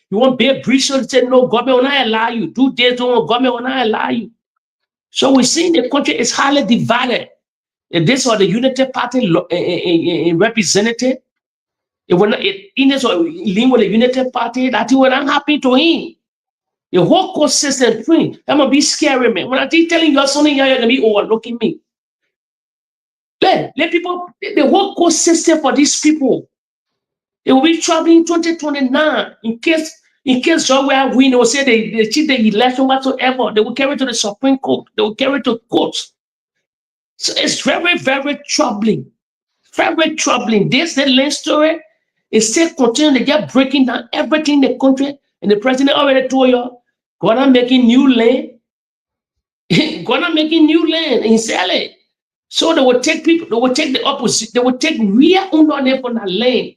you want Bear Briscoe to say, no, government will not allow you. Do this, government will not allow you. So we see the country is highly divided. And this was the Unity Party representative. It was not, Ines was linked with the Unity Party. That it was not happy to him. The whole court system, that must be scary, man. When I keep telling you something, you're going to be overlooking me. Let people, the whole court system for these people, they will be traveling in 2029 in case John will win or say they cheat the election whatsoever. They will carry it to the Supreme Court. They will carry it to courts. So it's very, very troubling. Very troubling. This the land story is still continuing to get breaking down everything in the country. And the president already told you, gonna making new land. Gonna making new land and sell it. So they will take people, they will take the opposite, they will take real ownership on that land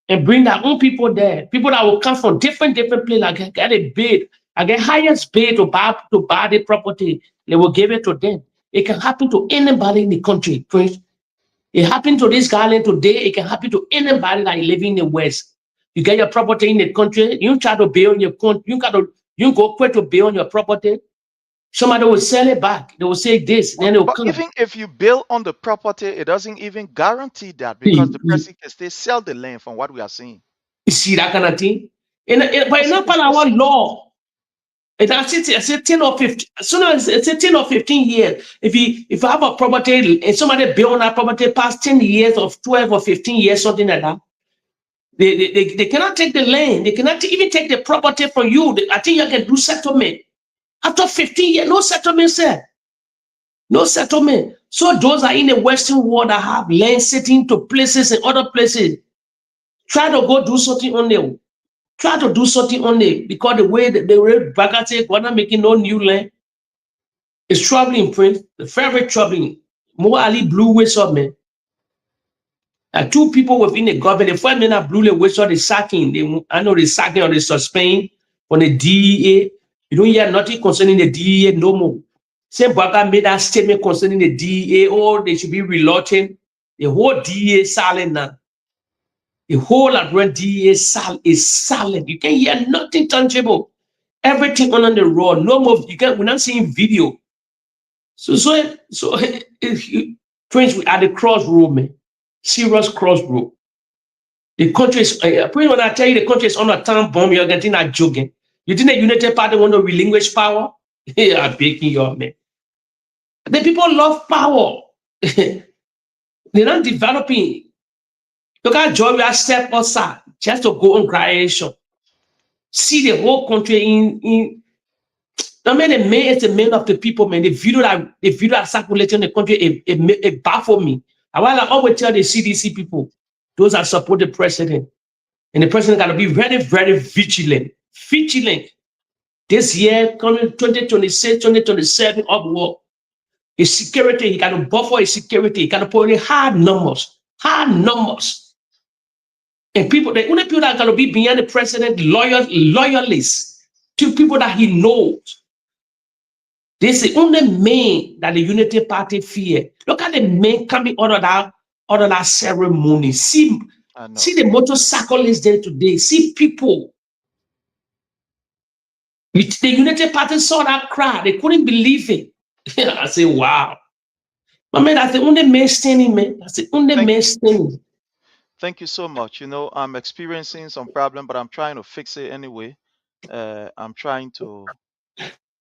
and bring their own people there. People that will come from different places, like get a bid, I get highest bid to buy the property, they will give it to them. It can happen to anybody in the country, Prince. It happened to this garland today, it can happen to anybody that is living in the West. You get your property in the country, you try to build on your country, you go quick to build on your property. Somebody will sell it back. They will say this, then they'll But come. even if you build on the property, it doesn't even guarantee that, because the person can still sell the land from what we are seeing. You see that kind of thing? But it's not part of our law. It's a 10 or 15. So it's a 10 or 15 years. If you have a property and somebody build on that property past 10 years or 12 or 15 years, something like that, they cannot take the land. They cannot even take the property from you. I think you can do settlement. After 15 years, no settlement, sir. No settlement. So those are in the Western world that have land sitting to places and other places. Try to go do something on them. Try to do something on them, because the way Bagate gonna making no new land is troubling, Prince. Very troubling. More Ali blew ways up, man. Two people within the government, the first man that blew the ways up, the sacking. I know the sacking or the suspending on the DEA. You don't hear nothing concerning the DEA no more. Same Baga made that statement concerning the DEA. Oh, they should be reloading. The whole DEA silent now. The whole around DEA is silent. You can't hear nothing tangible. Everything on the road. No more. We're not seeing video. So Prince, we at the crossroad, man. Serious crossroad. The country is. Prince, when I tell you the country is on a time bomb, you're getting that joking. You think the United Party want to relinquish power? Yeah, I'm begging you up, man. The people love power. They're not developing. Look at Georgia step outside just to go on graduation. See the whole country in. I mean, the man is the man of the people, man. The video that circulating in the country, it baffled me. I always tell the CDC people, those that support the president, and the president got to be very, very vigilant. Vigilant. This year, coming 2026, 2027, upward, his security, he got to buffer his security, he got to put in hard numbers. And people, the only people that are going to be behind the president, loyalists, to people that he knows. This is the only man that the Unity Party fear. Look at the men coming out of that ceremony. See the motorcyclists there today. See people. The Unity Party saw that crowd. They couldn't believe it. I say, wow. But man, that's the only man standing, man. That's the only man standing. Thank you so much. You know, I'm experiencing some problem, but I'm trying to fix it anyway. I'm trying to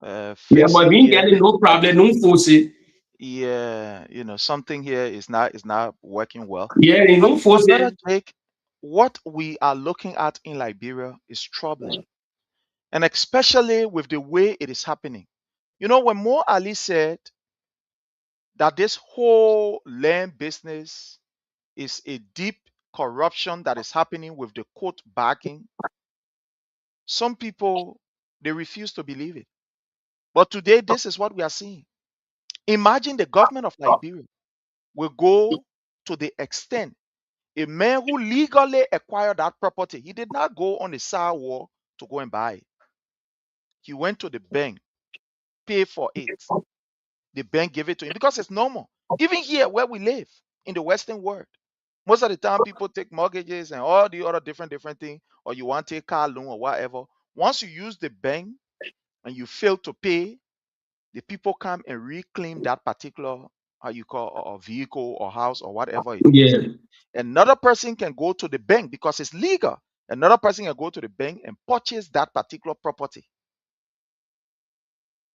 yeah, but we ain't getting no problem, no force it. Yeah, you know, something here is not working well. Yeah, they don't force Brother it. Jake, what we are looking at in Liberia is troubling, and especially with the way it is happening. You know, when Mo Ali said that this whole land business is a deep corruption that is happening with the court backing, Some people, they refuse to believe it. But today, this is what we are seeing. Imagine the government of Liberia will go to the extent a man who legally acquired that property, he did not go on a side war to go and buy it. He went to the bank, pay for it. The bank gave it to him because it's normal. Even here where we live in the Western world, most of the time people take mortgages and all the other different things, or you want to take car loan or whatever. Once you use the bank and you fail to pay, the people come and reclaim that particular, how you call, a vehicle or house or whatever it is. Yeah. Another person can go to the bank because it's legal. Another person can go to the bank and purchase that particular property.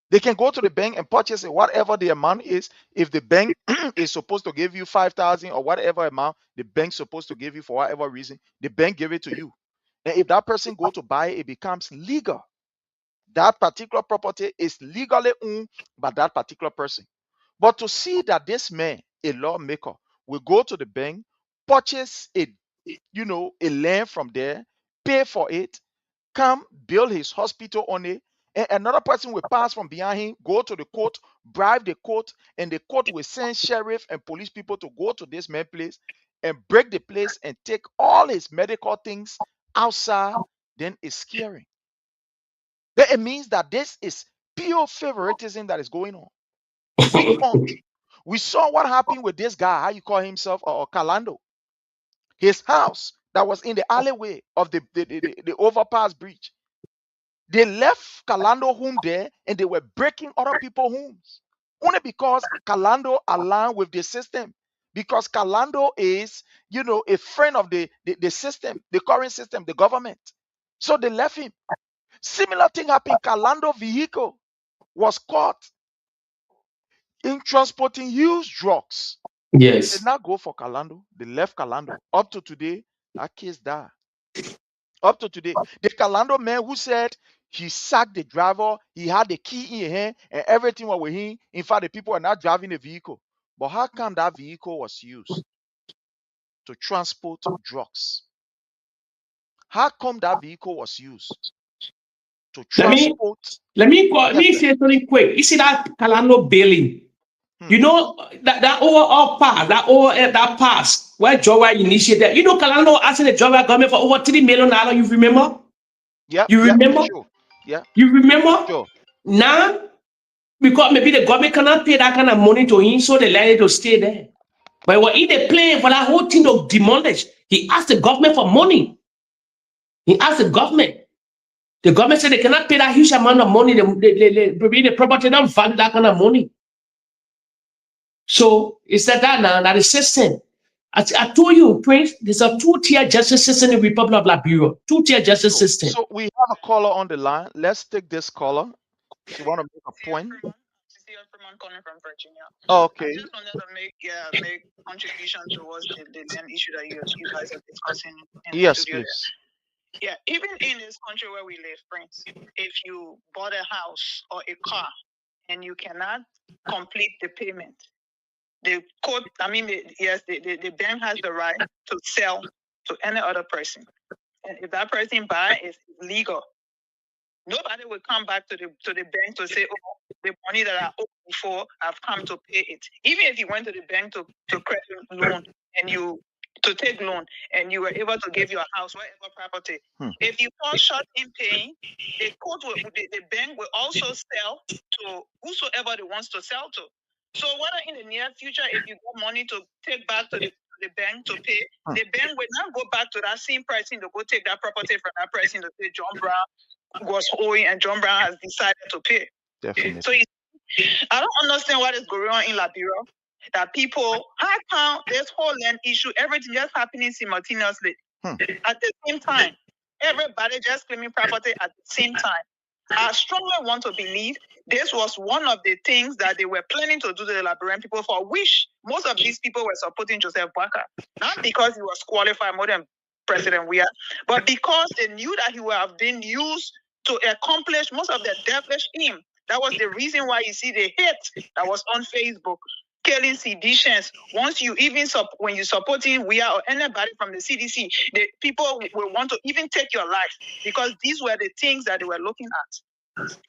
They can go to the bank and purchase it, whatever the amount is. If the bank is supposed to give you 5,000 or whatever amount the bank's supposed to give you for whatever reason, the bank give it to you. And if that person go to buy it, it becomes legal. That particular property is legally owned by that particular person. But to see that this man, a lawmaker, will go to the bank, purchase a land from there, pay for it, come build his hospital on it, and another person will pass from behind him, go to the court, bribe the court, and the court will send sheriff and police people to go to this man's place and break the place and take all his medical things outside. Then it's scary. Then it means that this is pure favoritism that is going on. We saw what happened with this guy, how you call himself, or Kalando. His house that was in the alleyway of the overpass bridge. They left Kalando home there and they were breaking other people's homes. Only because Kalando aligned with the system. Because Kalando is, a friend of the system, the current system, the government. So they left him. Similar thing happened. Kalando vehicle was caught in transporting huge drugs. Yes. They did not go for Kalando. They left Kalando. Up to today, that case died. Up to today. The Kalando man who said he sacked the driver, he had the key in his hand, and everything was with him. In fact, the people were not driving the vehicle. But how come that vehicle was used to transport drugs? How come that vehicle was used to transport? Let me say something quick. You see that Kalando building? You know that overall pass, that pass where Jowa initiated. You know, Kalando asking the Jowa government for over $3 million. You remember? Yeah. You remember? Sure. Yeah. You remember? Sure. Now, because maybe the government cannot pay that kind of money to him, so they let it to stay there. But when he they plan for that whole thing to demolish, he asked the government for money. He asked the government. The government said they cannot pay that huge amount of money. The property don't value that kind of money. So it's that now that the system. I told you, Prince, there's a two-tier justice system in the Republic of Liberia. Two-tier justice system. So we have a caller on the line. Let's take this caller. If you want to make a point. Calling from Virginia. Oh, okay. I just wanted to make contribution towards the issue that you guys are discussing. Yes, please. Yeah, even in this country where we live, Prince, if you bought a house or a car and you cannot complete the payment, the court, the bank has the right to sell to any other person. And if that person buy, it's legal. Nobody will come back to the bank to say, oh, the money that I owed before, I've come to pay it. Even if you went to the bank to credit loan and to take loan and you were able to give your house, whatever property. If you fall short in paying, the bank will also sell to whosoever they wants to sell to. So whether in the near future, if you got money to take back to the bank to pay, the bank will not go back to that same person to go take that property from that person to say John Brown was owing and John Brown has decided to pay. Definitely. So I don't understand what is going on in Liberia. That people, how come this whole land issue, everything just happening simultaneously at the same time? Everybody just claiming property at the same time. I strongly want to believe this was one of the things that they were planning to do to the Liberian people, for which most of these people were supporting Joseph Boakai. Not because he was qualified more than President Weah, but because they knew that he would have been used to accomplish most of their devilish aim. That was the reason why you see the hate that was on Facebook killing seditions. Once you even when you're supporting we are or anybody from the CDC, the people will want to even take your life because these were the things that they were looking at.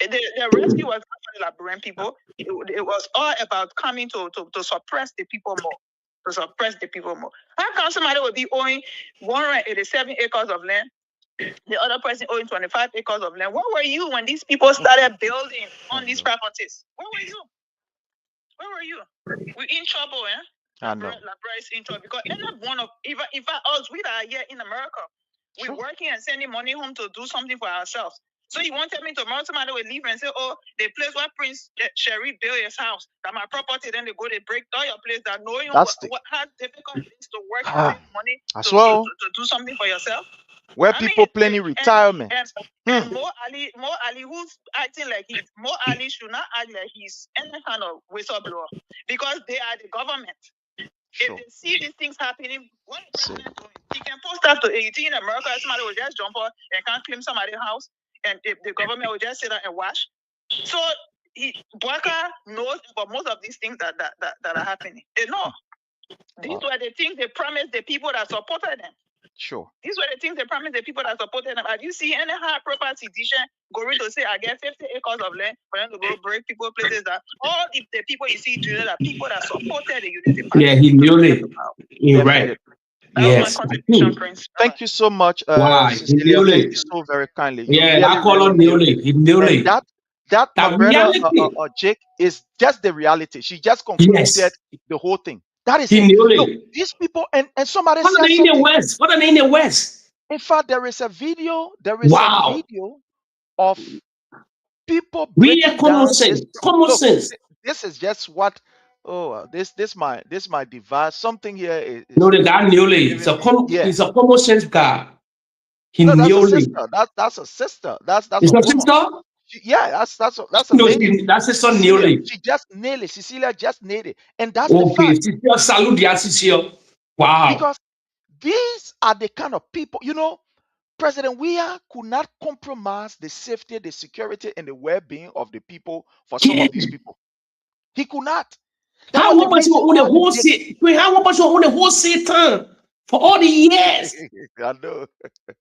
The rescue was not for the Liberian people. It was all about coming to suppress the people more. To suppress the people more. How come somebody would be owing 187 acres of land? The other person owing 25 acres of land. Where were you when these people started building on these properties? Where were you? Where were you? We're in trouble, eh? I know. Libra is in trouble because any one of even if us we are here in America, we're working and sending money home to do something for ourselves. So you wanted me to tomorrow somebody will leave and say, oh, the place where Prince Sherry built his house, that my property, then they go, they break down your place, that knowing how difficult it is to work and save money to do something for yourself. Where people planning retirement. And Mo Ali, who's acting like Mo Ali should not act like he's any kind of whistleblower because they are the government. Sure. If they see these things happening, what the president doing? He can post up to 18 in America, somebody will just jump up and can't claim somebody's house, and if the government will just sit there and watch. So Bouaka knows about most of these things that are happening. They know. These were the things they promised the people that supported them. Sure. These were the things they promised the people that supported them. Have you seen any high profile citizen going to say, I get 50 acres of land for them to go break people places that all the people you see today are people that supported the Unity Party? Yeah, he knew it. You're right. Yes. Thank you so much. Wow, Cecilia, thank you so very kindly. Yeah, I call him Neely. He knew it. That my brother Jake is just the reality. She just concluded the whole thing. That is it. These people and somebody said something. What are they in the West? In fact, there is a video. There is a video of people breaking down this. Common sense. This is just what. Oh, this my device. Something here is. No, the guy Neely. He's a common sense guy. That's a sister. That's a sister. That's a sister. Yeah, that's a lady. That's sister Neely. She just nailed it. Cecilia just nailed it, and that's the fact. Salute the Cecilia. Wow. Because these are the kind of people, President Weah could not compromise the safety, the security, and the well-being of the people for some of these people. He could not. How much you own the whole Satan for all the years? I know.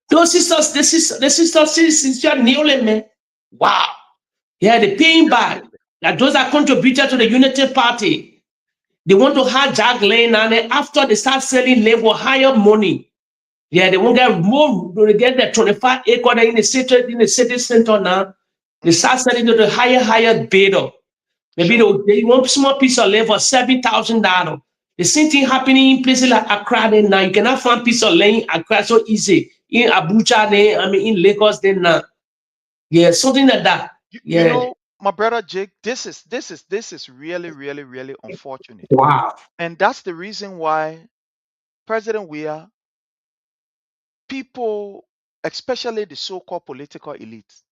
Those sisters, the sister Neely, man. Wow. Yeah, they're paying back. Like those that contributed to the Unity Party. They want to hijack land, and then after they start selling land for higher money. Yeah, they won't get more. They get the 25 acres in the city center now. They start selling to the higher bidder. Maybe they want small piece of land for $7,000. The same thing happening in places like Accra. Then now you cannot find piece of land in Accra so easy. In Abuja, then in Lagos, then now. Yeah, something like that. Yeah. My brother Jake, this is really, really, really unfortunate. Wow. And that's the reason why President Weah, people, especially the so-called political elites,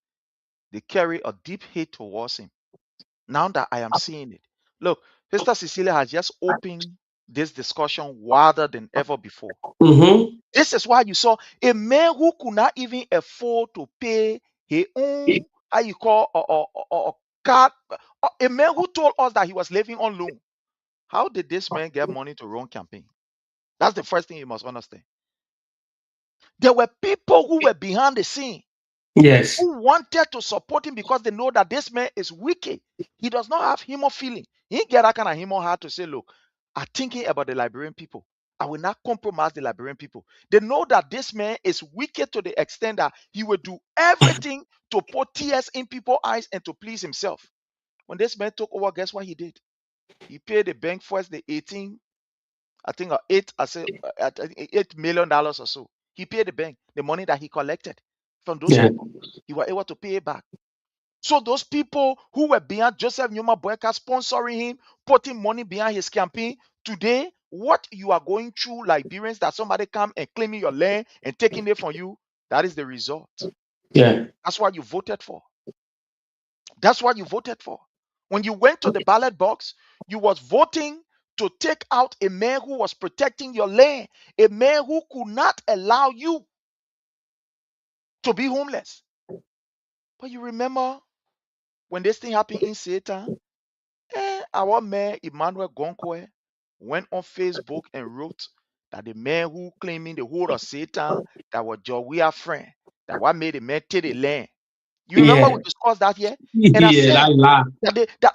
they carry a deep hate towards him. Now that I am seeing it. Look, Sister Cecilia has just opened this discussion wider than ever before. Mm-hmm. This is why you saw a man who could not even afford to pay his own how you call a card, a man who told us that he was living on loan. How did this man get money to run campaign? That's the first thing you must understand. There were people who were behind the scene. Yes. Who wanted to support him because they know that this man is wicked. He does not have human feeling. He get that kind of human heart to say, look, I'm thinking about the Liberian people. I will not compromise the Liberian people. They know that this man is wicked to the extent that he will do everything to put tears in people's eyes and to please himself. When this man took over, guess what he did? He paid the bank first the $8 million or so. He paid the bank the money that he collected from those people. He was able to pay it back. So those people who were behind Joseph Numa Bouaka sponsoring him, putting money behind his campaign, today, what you are going through, Liberians, that somebody come and claiming your land and taking it from you, that is the result. Yeah. That's what you voted for. That's what you voted for. When you went to the ballot box, you was voting to take out a man who was protecting your land, a man who could not allow you to be homeless. But you remember when this thing happened in Satan, Our man Emmanuel Gonkwe went on Facebook and wrote that the man who claiming the whole of Satan that was Jawia friend, that what made the man take the land. You remember we Yeah. discussed that here? And I Yeah, said that lie.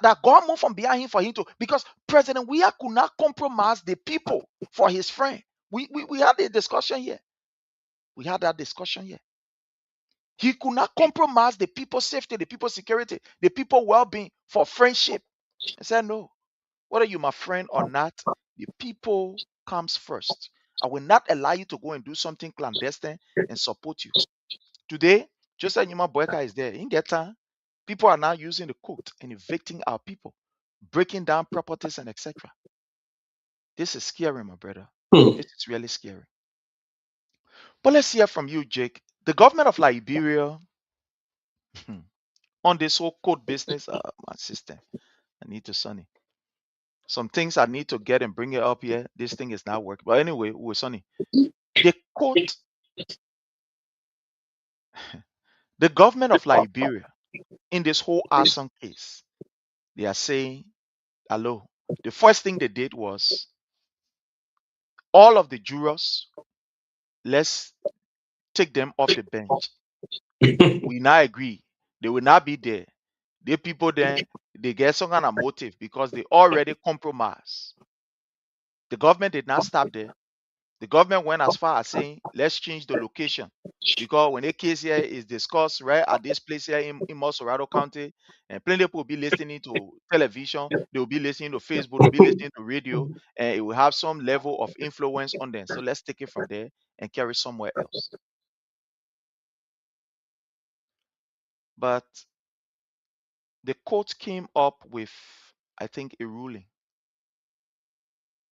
that God moved from behind him for him to, because President Weah could not compromise the people for his friend. We had a discussion here. We had that discussion here. He could not compromise the people's safety, the people's security, the people's well-being for friendship. I said, no, whether you're my friend or not, the people comes first. I will not allow you to go and do something clandestine and support you. Today, Joseph Numa Boyka is there. In that time, people are now using the court and evicting our people, breaking down properties and etc. This is scary, my brother. This is really scary. But let's hear from you, Jake. The government of Liberia on this whole court business, my sister, I need to Sonny. Some things I need to get and bring it up here. This thing is not working. But anyway, with Sonny, the court, the government of Liberia in this whole arson case, they are saying, hello. The first thing they did was all of the jurors, let's take them off the bench. We now agree they will not be there. The people then, they get some kind of motive because they already compromised. The government did not stop there. The government went as far as saying, let's change the location. Because when a case here is discussed right at this place here in Mosorado County, and plenty of people will be listening to television, they will be listening to Facebook, they'll be listening to radio, and it will have some level of influence on them. So let's take it from there and carry somewhere else. But the court came up with, I think, a ruling.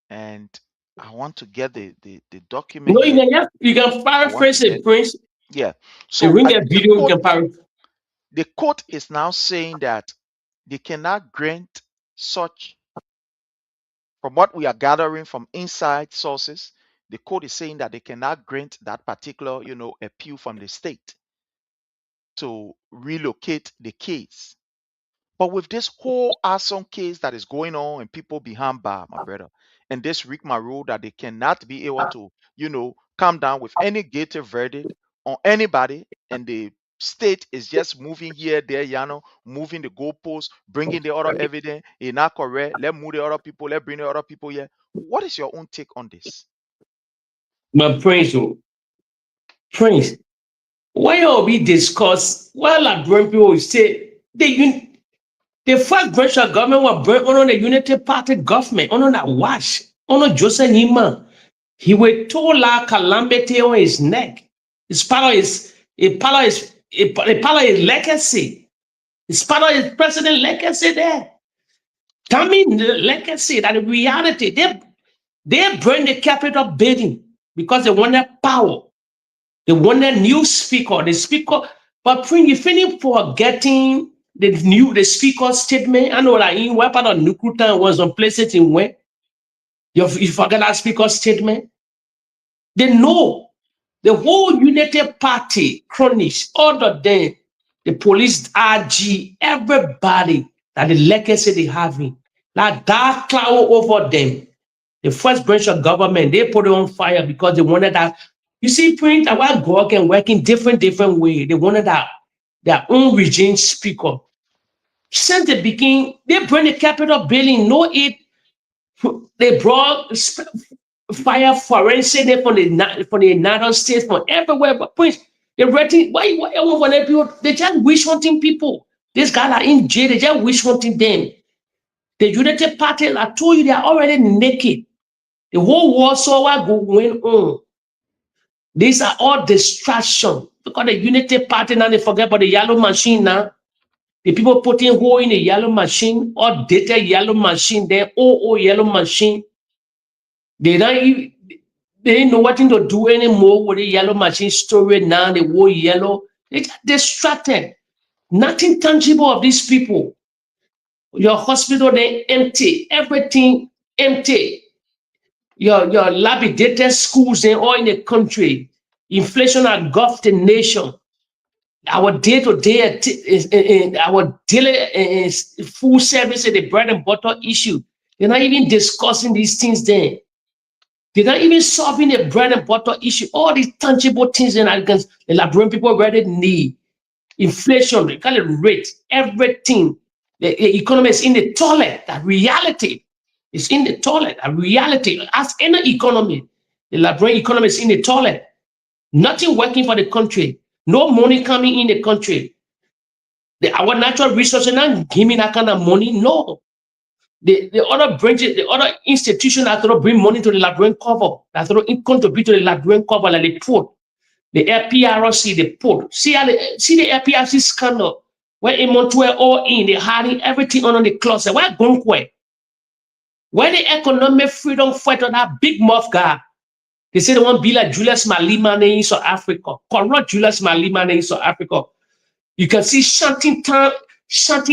And I want to get the document No, here. you can paraphrase it, Prince. Yeah. So So ring a video, you can paraphrase. the court is now saying that they cannot grant such, from what we are gathering from inside sources, the court is saying that they cannot grant that particular, appeal from the state to relocate the case. But with this whole arson case that is going on and people behind bar, my brother, and this RICMA rule that they cannot be able to, come down with any gated verdict on anybody, and the state is just moving here, there, moving the goalposts, bringing the other evidence, it's not correct, let's move the other people, let's bring the other people here. What is your own take on this? But Prince, why are we discuss? Well, like people will say the first branch of government was brought on the Unity Party government, on that wash, on Joseph Nima. He was told like calamity on his neck. It's part of his legacy. It's part of his president legacy there. Tell me the legacy, that the reality, they burn the Capitol building because they wanted power. They wanted new speaker. The speaker, but Prince, you finish forgetting the speaker's statement. I know that in what part of Nukuta was on places in where you forget that speaker's statement. They know the whole United Party, cronies, all of them, the police, RG, everybody, that the legacy they having, that dark cloud over them. The first branch of government, they put it on fire because they wanted that. You see, Prince, our God can work in different way. They wanted that their own regime speaker. Since the beginning, they bring the Capitol building, they brought fire forensic from the United States, from everywhere. But Prince, they're writing, why people, they just wish hunting people. These guys are in jail, they just wish hunting them. The United Party, I told you, they are already naked. The whole war saw what going on. These are all distractions. Because the Unity Party now, they forget about the yellow machine now. The people putting hole in the yellow machine, or data yellow machine, then yellow machine. They didn't know what to do anymore with the yellow machine story now, the whole yellow. They just distracted. Nothing tangible of these people. Your hospital, they empty. Everything empty. Your lapidated schools, they all in the country. Inflation has engulfed the nation. our day-to-day, our daily food service and the bread and butter issue. They're not even discussing these things then. They're not even solving the bread and butter issue. All these tangible things that the Liberian people already need. Inflation, they call it rate, everything. The economy is in the toilet. That reality is in the toilet. That reality. As any economy, the Liberian economy is in the toilet. Nothing working for the country. No money coming in the country. Our natural resources not giving that kind of money. No. The other branches, the other institutions that bring money to the Liberian cover, that contribute to the Liberian cover, like the port, the FPRC, the port. See the FPRC scandal where in Montoya all in, they hiding everything under the closet. Where Gonkwe? Where the economic freedom fighter, that big mouth guy? They say they want to be like Julius Malema in South Africa. Corrupt Julius Malema in South Africa. You can see shanty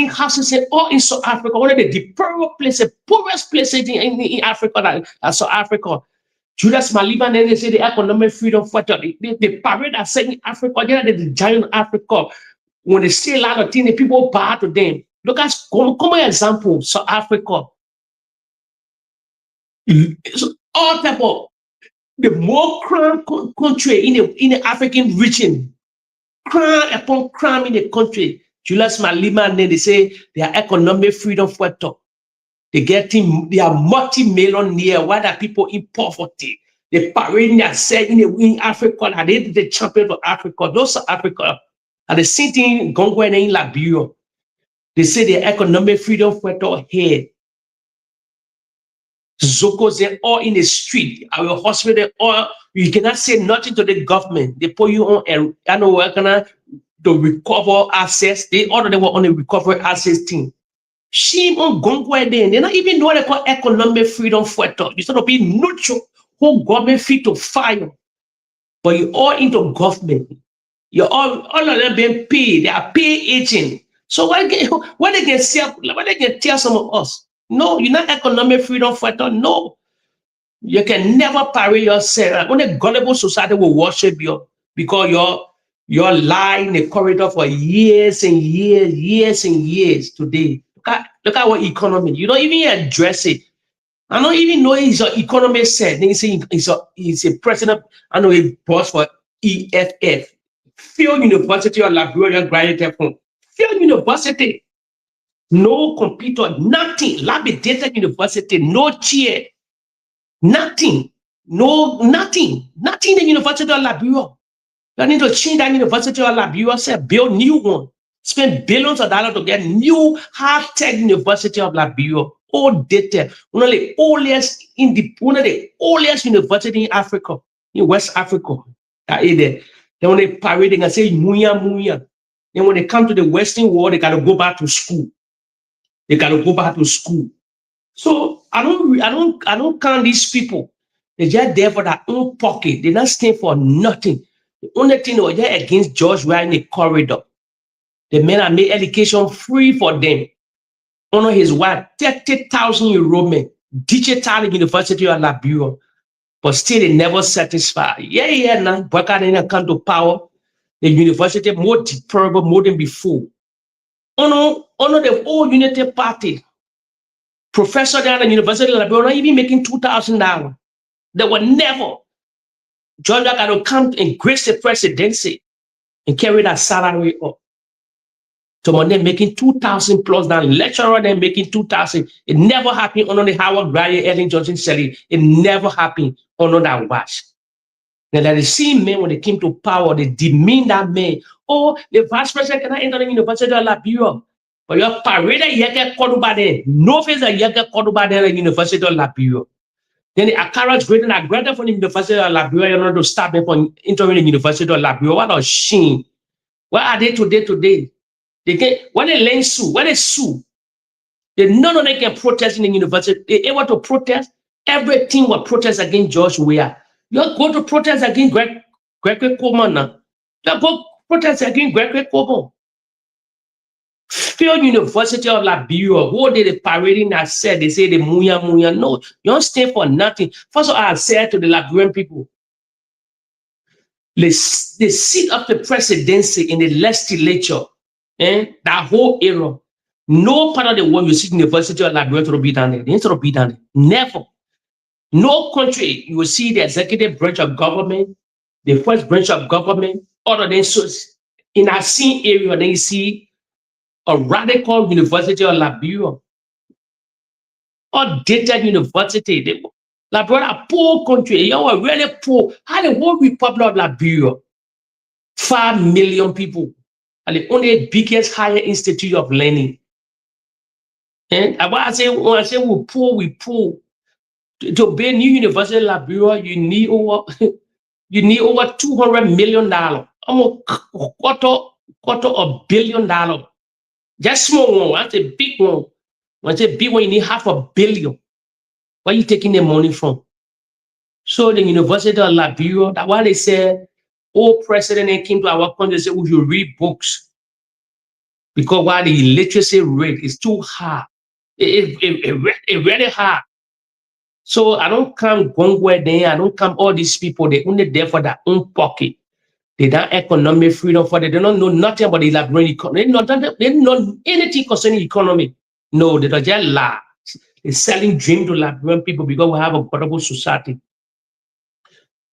houses all in South Africa. One of the poorest places in Africa, that's South Africa. Julius Malema, they say the economic freedom fighter. The parade are saying Africa, they're the giant Africa. When they say a lot of things, the people bow to them. Look at common example, South Africa. All type of the more crime country in the African region, crime upon crime in the country. Julius Malema, and then they say they are economic freedom fighter. They are multi-millionaire. Why are people in poverty? They parade themselves in Africa, and they the champion of Africa. Those are Africa. And the same thing going in Liberia. They say the economic freedom fighter here. Zokos, they're all in the street. Our hospital, all you cannot say nothing to the government. They put you on to recover assets. They all of them were on the recovery assets team. Shame on Gongwe then. They're not even know what they call economic freedom fighter. You sort of be neutral, whole government fit to fire. But you all into government. You're all of them being paid. They are pay agent. So why they can tell some of us? No, you're not economic freedom fighter. No. You can never parade yourself. When a gullible society will worship you because you're lying in the corridor for years and years today. Look at what economy. You don't even address it. I don't even know he's an economist said. They say he's a president. I know he boss for EFF. Field University of Liberia graduate from Field University. No computer, nothing. Labidated University, no chair, nothing. Nothing in the University of Liberia. You need to change that University of Liberia, say build new one. Spend billions of dollars to get new high-tech University of Liberia. Old data. One of the oldest university in Africa, in West Africa. Then when they parading and say muya. Then when they come to the Western world, they gotta go back to school. So I don't count these people. They're just there for their own pocket. They're not staying for nothing. The only thing was there against George right in the corridor. The men have made education free for them. Honor his wife, 30,000 enrollment, digital University of Liberia, but still they never satisfied. Now, Baka didn't come to power. The university more deplorable, more than before. Honor the whole Unity Party. Professor down at the University of Liberia, not even making $2,000. They were never. Georgia got to come and grace the presidency and carry that salary up. Someone then making 2,000 plus now, lecturer then making 2,000. It never happened under the Howard Bryant, Ellen Johnson Shelly. It never happened under that watch. Now that the same men when they came to power, they demeaned that man. Oh, the vice president cannot enter the University of Liberia. But your parade yeke koduba there. No face a yeke koduba there in the University of Liberia. Then the Akaras granted from the University of Liberia, you know, to stop them from entering the University of Liberia. What a shame. Where are they today? When they sue, none of them can protest in the university. They able to protest. Everything will protest against George Weah. You go to protest against Gregory Coleman now. You go protest against Gregory Coleman. Field University of Liberia, who did the parading that said, they say the muya. No, you don't stay for nothing. First of all, I said to the Liberian people, the seat of the presidency in the legislature, that whole era, no part of the world you see University of Liberia to be done there. They to be done there. Never. No country you will see the executive branch of government, the first branch of government, other than so in that same area, then you see a radical University of Liberia, outdated university. Liberia, a poor country, you are really poor. How the whole Republic of Liberia, 5 million people, and the only biggest higher institute of learning. And when I say we poor. To build new university in Liberia, you need over $200 million, almost $250 million. Just small one, that's a big one. When it's a big one, you need $500 million. Where are you taking the money from? So the University of Liberia, that's why they said, president came to our country and said, we should read books. Because why the illiteracy rate is too high. It's really high. So I don't come Gongwe there, I don't come all these people, they only there for their own pocket. They don't economic freedom for them. They don't know nothing about the Liberian economy. They don't know anything concerning economy. No, they don't just lie. They're selling dream to Liberian people because we have a portable society.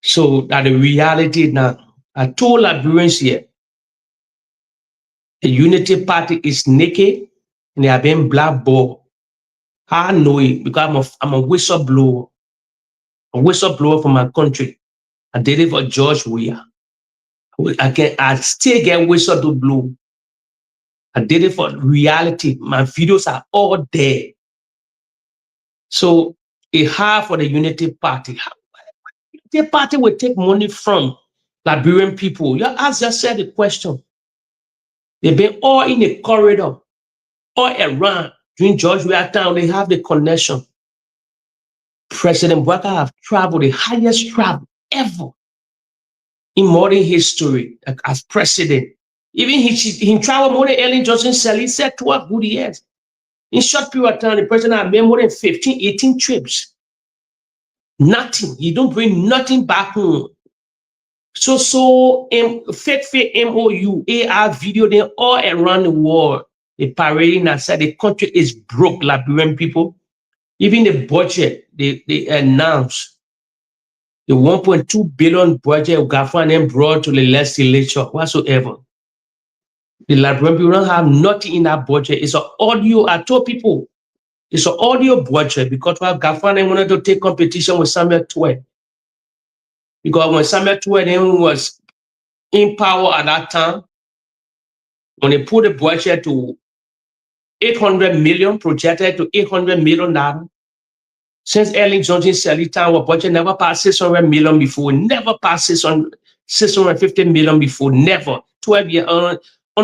So that the reality now, I told Liberians here, the Unity Party is naked and they are being blackballed. I know it because I'm a whistleblower. A whistleblower for my country. I did it for George Weah. I still get whistle to blow. I did it for reality. My videos are all there. So it's hard for the Unity Party. The party will take money from Liberian people. You ask yourself the question. They've been all in the corridor, all around. During George Weah town, they have the connection. President Bouakai have traveled the highest travel ever in modern history as president. Even he traveled more than Ellen Johnson Sirleaf. He said 12 good years. In short period of time, the president had made more than 15, 18 trips. Nothing. He don't bring nothing back home. Fake MOU, AR video, they all around the world. They parading and said the country is broke, Liberian people. Even the budget, they announced the 1.2 billion budget Gafan brought to the legislature whatsoever. The Liberian people don't have nothing in that budget. It's an audio. I told people it's an audio budget because Gafan wanted to take competition with Samuel Tuet. Because when Samuel Tuet was in power at that time, when they put the budget to 800 million, projected to $800 million. Since Ellen Johnson Sirleaf, our budget never passed 600 million before, never passed 650 million before, never. 12 years on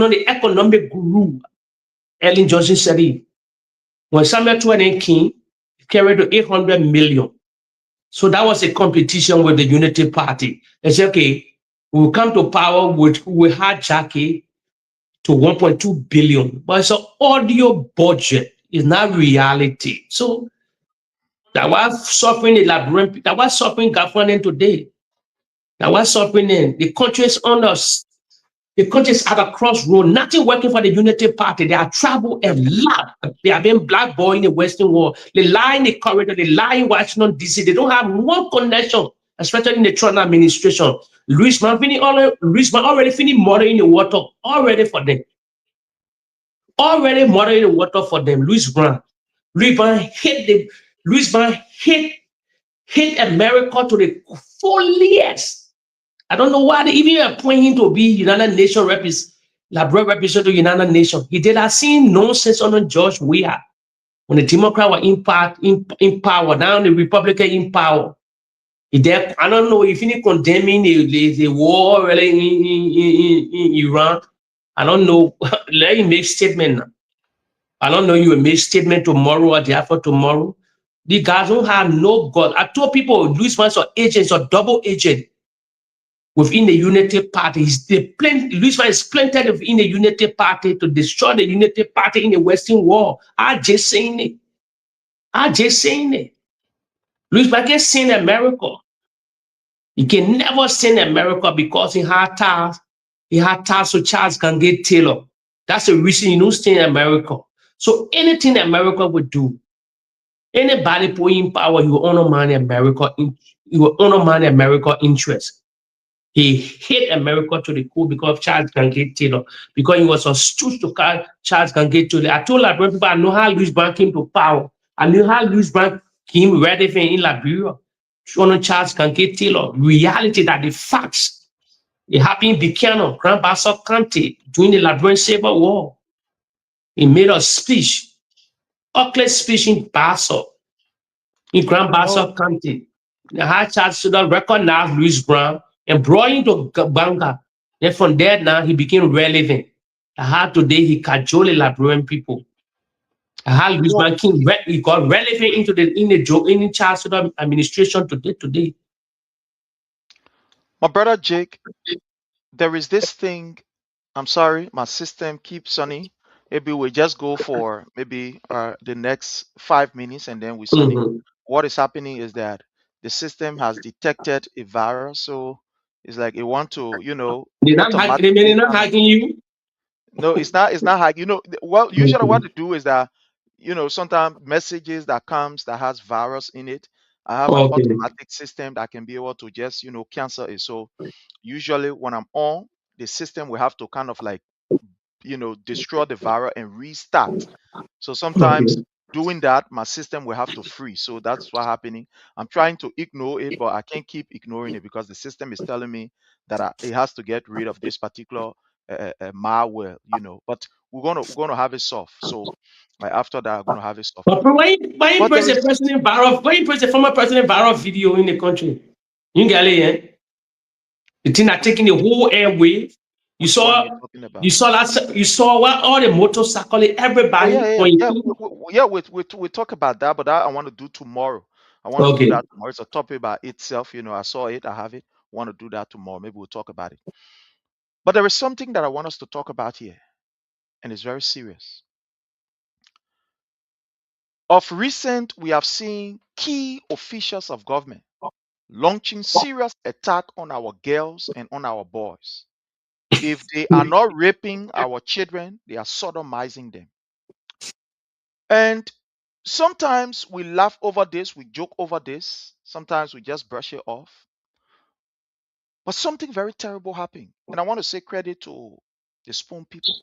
the economic guru, Ellen Johnson Sirleaf. When Samuel Tuet came, carried to 800 million. So that was a competition with the Unity Party. They said, okay, we'll come to power with hijack to 1.2 billion, but it's an audio budget. It's not reality. So that was suffering the Liberian, that was suffering government today. That was suffering in the countries on us. The countries at a crossroad, nothing working for the Unity Party. They are traveled a lot. They have been blackballed in the Western world. They lie in the corridor, they lie in Washington, D.C. They don't have one connection, especially in the Trump administration. Louis Mann already finished murdering the water already for them. Already murdering the water for them. Louis Mann hate America to the fullest. I don't know why they even appoint him to be United Nations representative to United Nations. He did not see nonsense on George Weah. When the Democrat were in power, now the Republican in power. I don't know if he condemning the war really in Iran. I don't know. Let him make statement now. I don't know you will make statement tomorrow or the after tomorrow. The guys don't have no God. I told people Louis Mann's agents or double agent within the Unity Party. Louis Mann is planted within the Unity Party to destroy the Unity Party in the Western world. I'm just saying it. Louis Mann can sing America. He can never stay in America because he had ties. He had ties to Charles Gangate Taylor. That's the reason he don't stay in America. So anything America would do, anybody put in power, he will undermine America. He will undermine America interest. He hate America to the core because of Charles Gangate Taylor, because he was a stooge to Charles Gangate Taylor. I told Liberian people I know how Louis Brown came to power. I knew how Louis Brown came relevant in Liberia. Showing Charles Gangate Taylor, reality that the facts. It happened in Buchanan, Grand Bassa County during the Liberian Civil War. He made a speech, ugly speech in Bassa, in Grand Bassa County. The High Charles should have recognized Louis Brown and brought him to Banga. Then from there now, he became relevant. How today he cajoled Liberian people. How Louis Brown he got relevant into the Charles Sudan administration today. My brother Jake, there is this thing. I'm sorry, my system keeps sunny. Maybe we just go for maybe the next 5 minutes and then we sunny. What is happening is that the system has detected a virus, so it's like it want to, They're not hacking you. No, it's not hacking. Well, usually what to do is that, sometimes messages that comes that has virus in it, I have an automatic system that can be able to just, cancel it. So usually when I'm on, the system will have to kind of like, destroy the virus and restart. So sometimes doing that, my system will have to freeze. So that's what's happening. I'm trying to ignore it, but I can't keep ignoring it because the system is telling me that it has to get rid of this particular malware, But we're gonna have it solved. So after that, I'm gonna have it solved. But why you press the president Barrow? Why you press the former president Barrow video in the country? You get it, the thing that taking the whole airwave. You saw what all the motorcycle, everybody. We talk about that, but I want to do tomorrow. I want to do that tomorrow. It's a topic by itself. I saw it. I have it. I want to do that tomorrow. Maybe we'll talk about it. But there is something that I want us to talk about here, and it's very serious. Of recent, we have seen key officials of government launching serious attack on our girls and on our boys. If they are not raping our children, they are sodomizing them. And sometimes we laugh over this, we joke over this. Sometimes we just brush it off. But something very terrible happened. And I want to say credit to the Spoon people.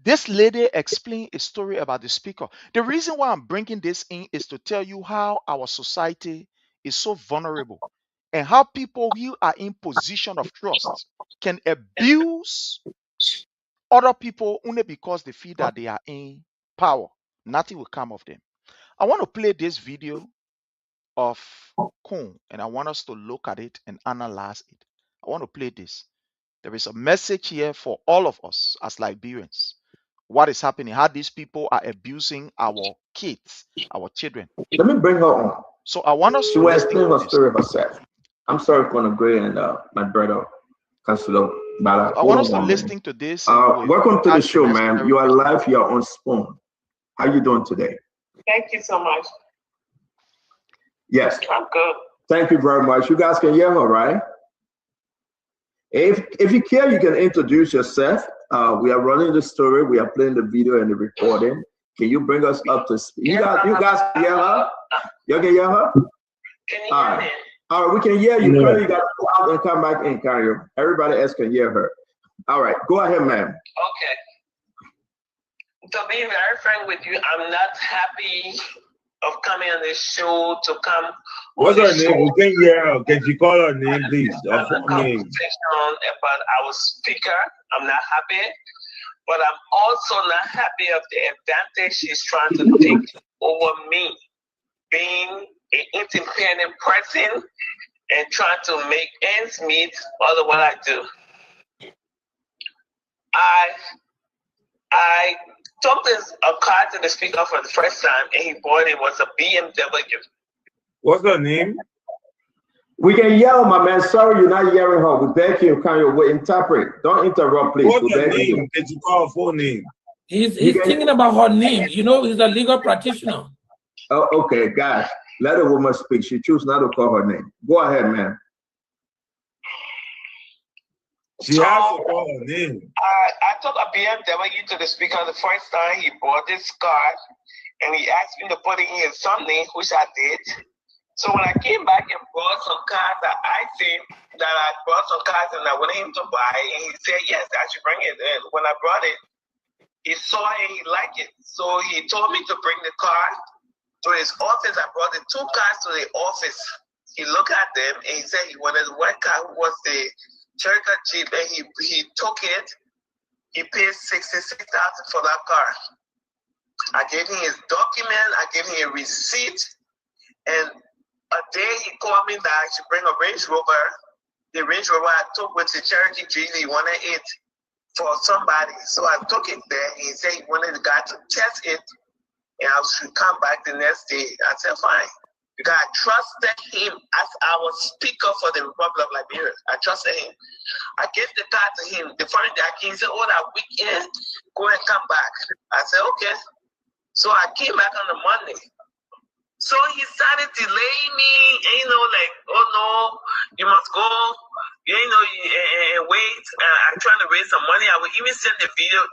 This lady explained a story about the speaker. The reason why I'm bringing this in is to tell you how our society is so vulnerable and how people who are in position of trust can abuse other people only because they feel that they are in power. Nothing will come of them. I want to play this video of Kun, and I want us to look at it and analyze it. I want to play this. There is a message here for all of us as Liberians. What is happening? How these people are abusing our kids, our children. Let me bring her on. So I want us to explain her story of herself. I'm sorry for Gray and my brother, Councilor Bala. I want us to listen to this. Welcome to the show, man. You are live here on Spoon. How you doing today? Thank you so much. Yes. I'm good. Thank you very much. You guys can hear her, right? If you care, you can introduce yourself. We are running the story. We are playing the video and the recording. Can you bring us up to speed? You guys can hear her? You can hear her? Can you hear me? All right, we can hear you. You got to go out and come back in, can you? Everybody else can hear her. All right, go ahead, ma'am. Okay. To be very frank with you, I'm not happy of coming on this show to come. What's her name? We can hear her. Can you call her name, please? Her name. About our speaker. I'm not happy. But I'm also not happy of the advantage she's trying to take over me, being an independent person and trying to make ends meet other what I do. I something's occurred to the speaker for the first time, and he bought it was a BMW. What's her name? We can yell, my man. Sorry, you're not hearing her. We beg you, can you interpret? Don't interrupt, please. What's her name? Can you call her full name? He's thinking about her name. He's a legal practitioner. Oh, okay, guys. Let a woman speak. She chose not to call her name. Go ahead, man. She So, has to call her name. I took a BMW to the speaker the first time he bought this car, and he asked me to put it in his son name, which I did. So when I came back and bought some cars that I think that I bought some cars and I wanted him to buy, and he said, yes, I should bring it. And when I brought it, he saw it and he liked it. So he told me to bring the car to his office. I brought the 2 cars to the office. He looked at them and he said he wanted one car, who was the Cherokee Jeep, and he took it. He paid $66,000 for that car. I gave him his document. I gave him a receipt. And a day he called me that I should bring a Range Rover. The Range Rover I took with the Cherokee Jeep, he wanted it for somebody. So I took it there. He said he wanted the guy to test it, and I should come back the next day. I said, fine. Because I trusted him as our speaker for the Republic of Liberia. I trusted him. I gave the car to him. The following day, he said, oh, that weekend, go and come back. I said, okay. So I came back on the Monday. So he started delaying me, and, like, oh no, you must go, and wait. I'm trying to raise some money. I would even send the video,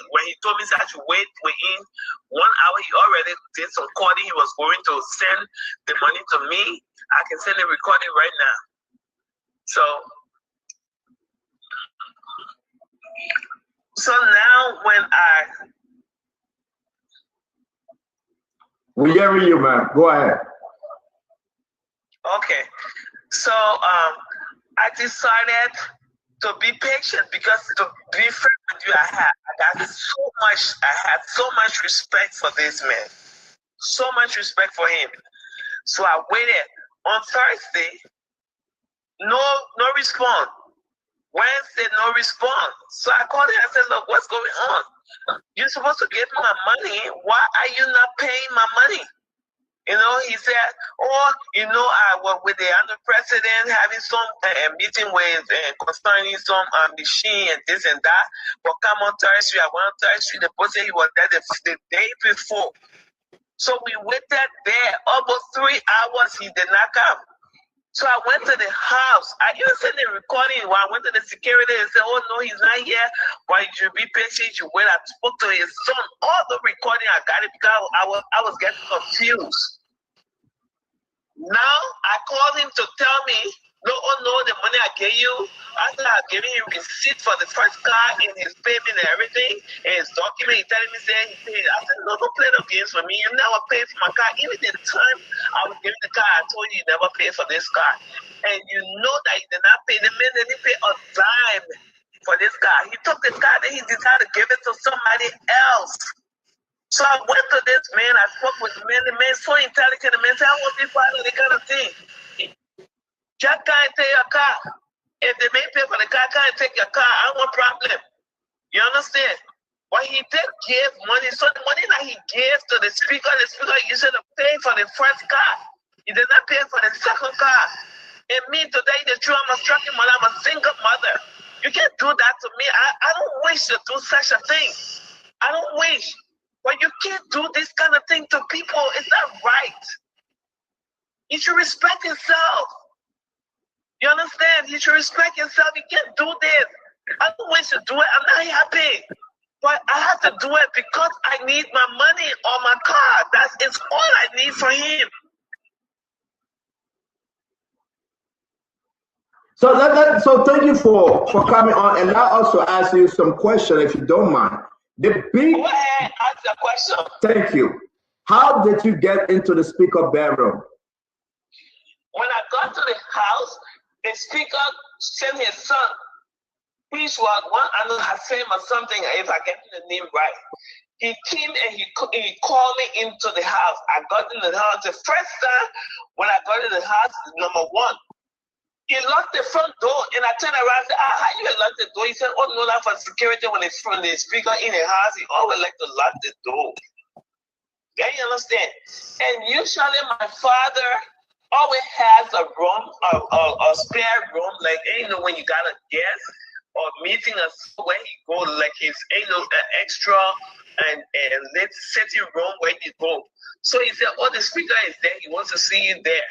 when he told me that I should wait within 1 hour, he already did some calling. He was going to send the money to me. I can send the recording right now. So now when We're hearing you, man. Go ahead. Okay. So I decided to be patient, because to be fair with you, I had so much respect for this man. So much respect for him. So I waited. On Thursday, no response. Wednesday, no response. So I called him. I said, look, what's going on? You're supposed to give me my money. Why are you not paying my money? He said, I was with the under president having some meeting with concerning some machine and this and that. But come on Thursday, I went on Thursday. The person he was there the day before. So we waited there almost 3 hours. He did not come. So I went to the house. I even sent the recording when I went to the security and said, oh, no, he's not here. But you should be patient. You wait. I spoke to his son. All the recording, I got it because I was getting confused. Now I called him to tell me, no, the money I gave you, after I gave him receipt for the first car and his payment and everything, and his document, he telling me, he paid. I said, no, don't play no games for me. You never paid for my car. Even the time I was giving the car, I told you never paid for this car. And you know that he did not pay. The man didn't pay a dime for this car. He took the car, then he decided to give it to somebody else. So I went to this man, I spoke with the man so intelligent, the man said, I want to be part of the kind of thing. Jack can't take your car. If they may pay for the car, can't take your car. I don't want problem. You understand? But he did give money. So the money that he gave to the speaker used to pay for the first car. He did not pay for the second car. And me today, the truth, I'm a struggling mother, I'm a single mother. You can't do that to me. I don't wish to do such a thing. I don't wish. But you can't do this kind of thing to people. It's not right. You should respect yourself. You understand? You should respect yourself. You can't do this. I don't wish to do it. I'm not happy. But I have to do it because I need my money or my car. It's all I need for him. So thank you for coming on, and I'll also ask you some questions if you don't mind. Go ahead, ask the question. Thank you. How did you get into the speaker bedroom? When I got to the house, the speaker sent his son, which was one, I know Hassan or something, if I get the name right. He came and he called me into the house. I got in the house. The first time when I got in the house, number one, he locked the front door, and I turned around and said, how you lock the door? He said, oh, no, not for security. When it's from the speaker in the house, he always like to lock the door. Okay, you understand? And usually my father always has a room, a spare room, like, when you got a guest or meeting us where he go, like his, extra and sitting room where you go. So he said, oh, the speaker is there. He wants to see you there.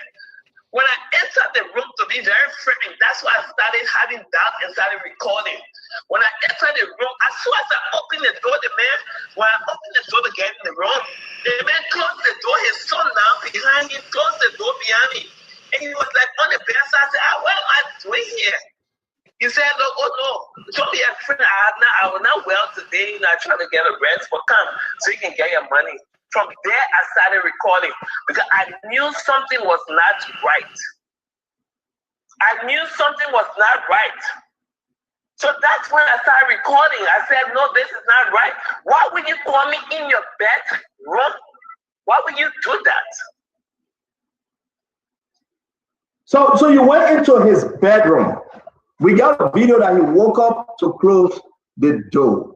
When I entered the room, to be very frank, that's why I started having doubt and started recording. When I entered the room, as soon as I opened the door, when I opened the door to get in the room, the man closed the door, his son now behind me, closed the door behind me. And he was like on the bed. So I said, what am I doing here? He said, no, oh no, don't be afraid. I was not well today, trying to get a rest, but come so you can get your money. From there, I started recording because I knew something was not right. I knew something was not right. So that's when I started recording. I said, no, this is not right. Why would you call me in your bedroom? Why would you do that? So you went into his bedroom. We got a video that he woke up to close the door.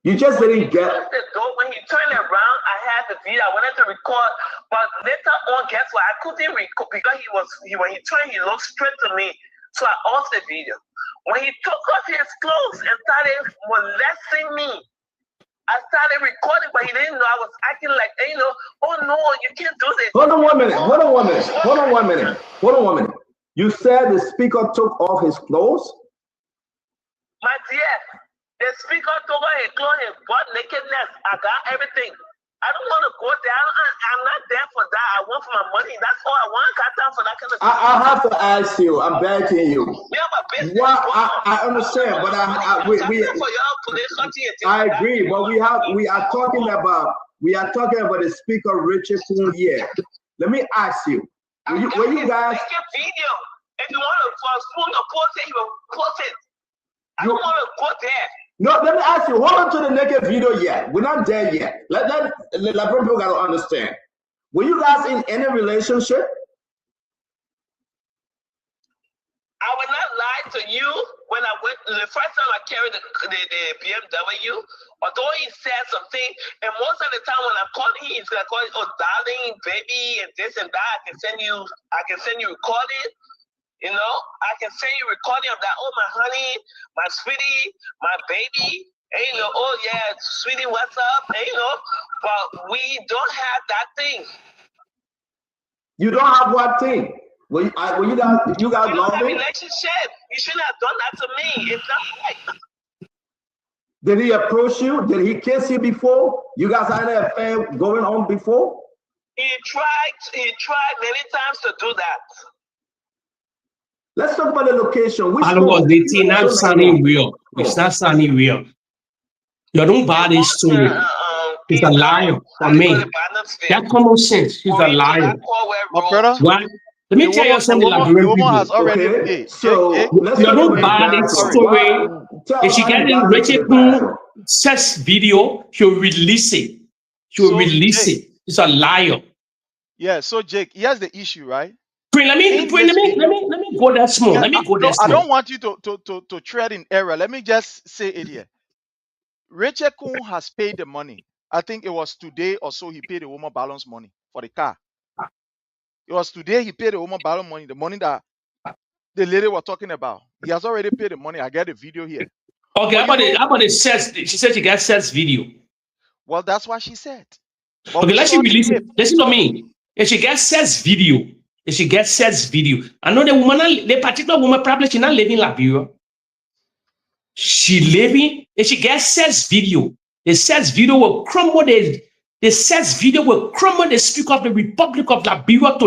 You just didn't get the door. When he turned around, I had the video. I wanted to record, but later on, guess what? I couldn't record because when he turned, he looked straight to me. So I off the video. When he took off his clothes and started molesting me, I started recording, but he didn't know I was acting like, oh no, you can't do this. Hold on 1 minute. Hold on 1 minute. You said the speaker took off his clothes? My dear, the speaker took off his clothes, his butt nakedness. I got everything. I don't want to go there. I'm not there for that. I want for my money. That's all I want. I got time for that kind of stuff. I have to ask you. I'm begging you. Well, I understand, but I agree. But we are talking about the speaker Richard Coon here. Let me ask you. Were you guys? Take a video. If you want to spoon or post it, you will post it. I don't want to go there. No, let me ask you, hold on to the naked video yet. We're not there yet. Let people got to understand. Were you guys in any relationship? I will not lie to you. When I went, the first time I carried the BMW, although he said something, and most of the time when I call him, he's gonna call it, oh darling, baby, and this and that. I can send you recording. I can send you recording of that. Oh, my honey, my sweetie, my baby. And, oh, yeah, sweetie, what's up? And, but we don't have that thing. You don't have what thing? You guys love me? Relationship. You shouldn't have done that to me. It's not right. Did he approach you? Did he kiss you before? You guys had an affair going on before? He tried many times to do that. Let's talk about the location. It's not sounding real. It's not sounding real. You don't buy this story. He's a liar for me. That common sense. He's a liar. My brother. What? Let me tell you something. The woman has already paid. So you don't buy this story. If she get in Richard Coon sex video, she'll release it. It's a liar. Yeah. So Jake, here's the issue, right? Let me go that small. Let me go that small. I don't want you to tread in error. Let me just say it here. Richard Coon has paid the money. I think it was today or so he paid the woman balance money for the car. It was today he paid the woman balance money, the money that the lady was talking about. He has already paid the money. I get the video here. Okay, how about the sex? She said she got sex video. Well, that's what she said. But okay, let's release it. Listen to me. If she gets sex video, I know the particular woman probably she not living in Liberia. She living, if she gets sex video, the sex video will crumble the sex video will crumble the speaker of the Republic of Liberia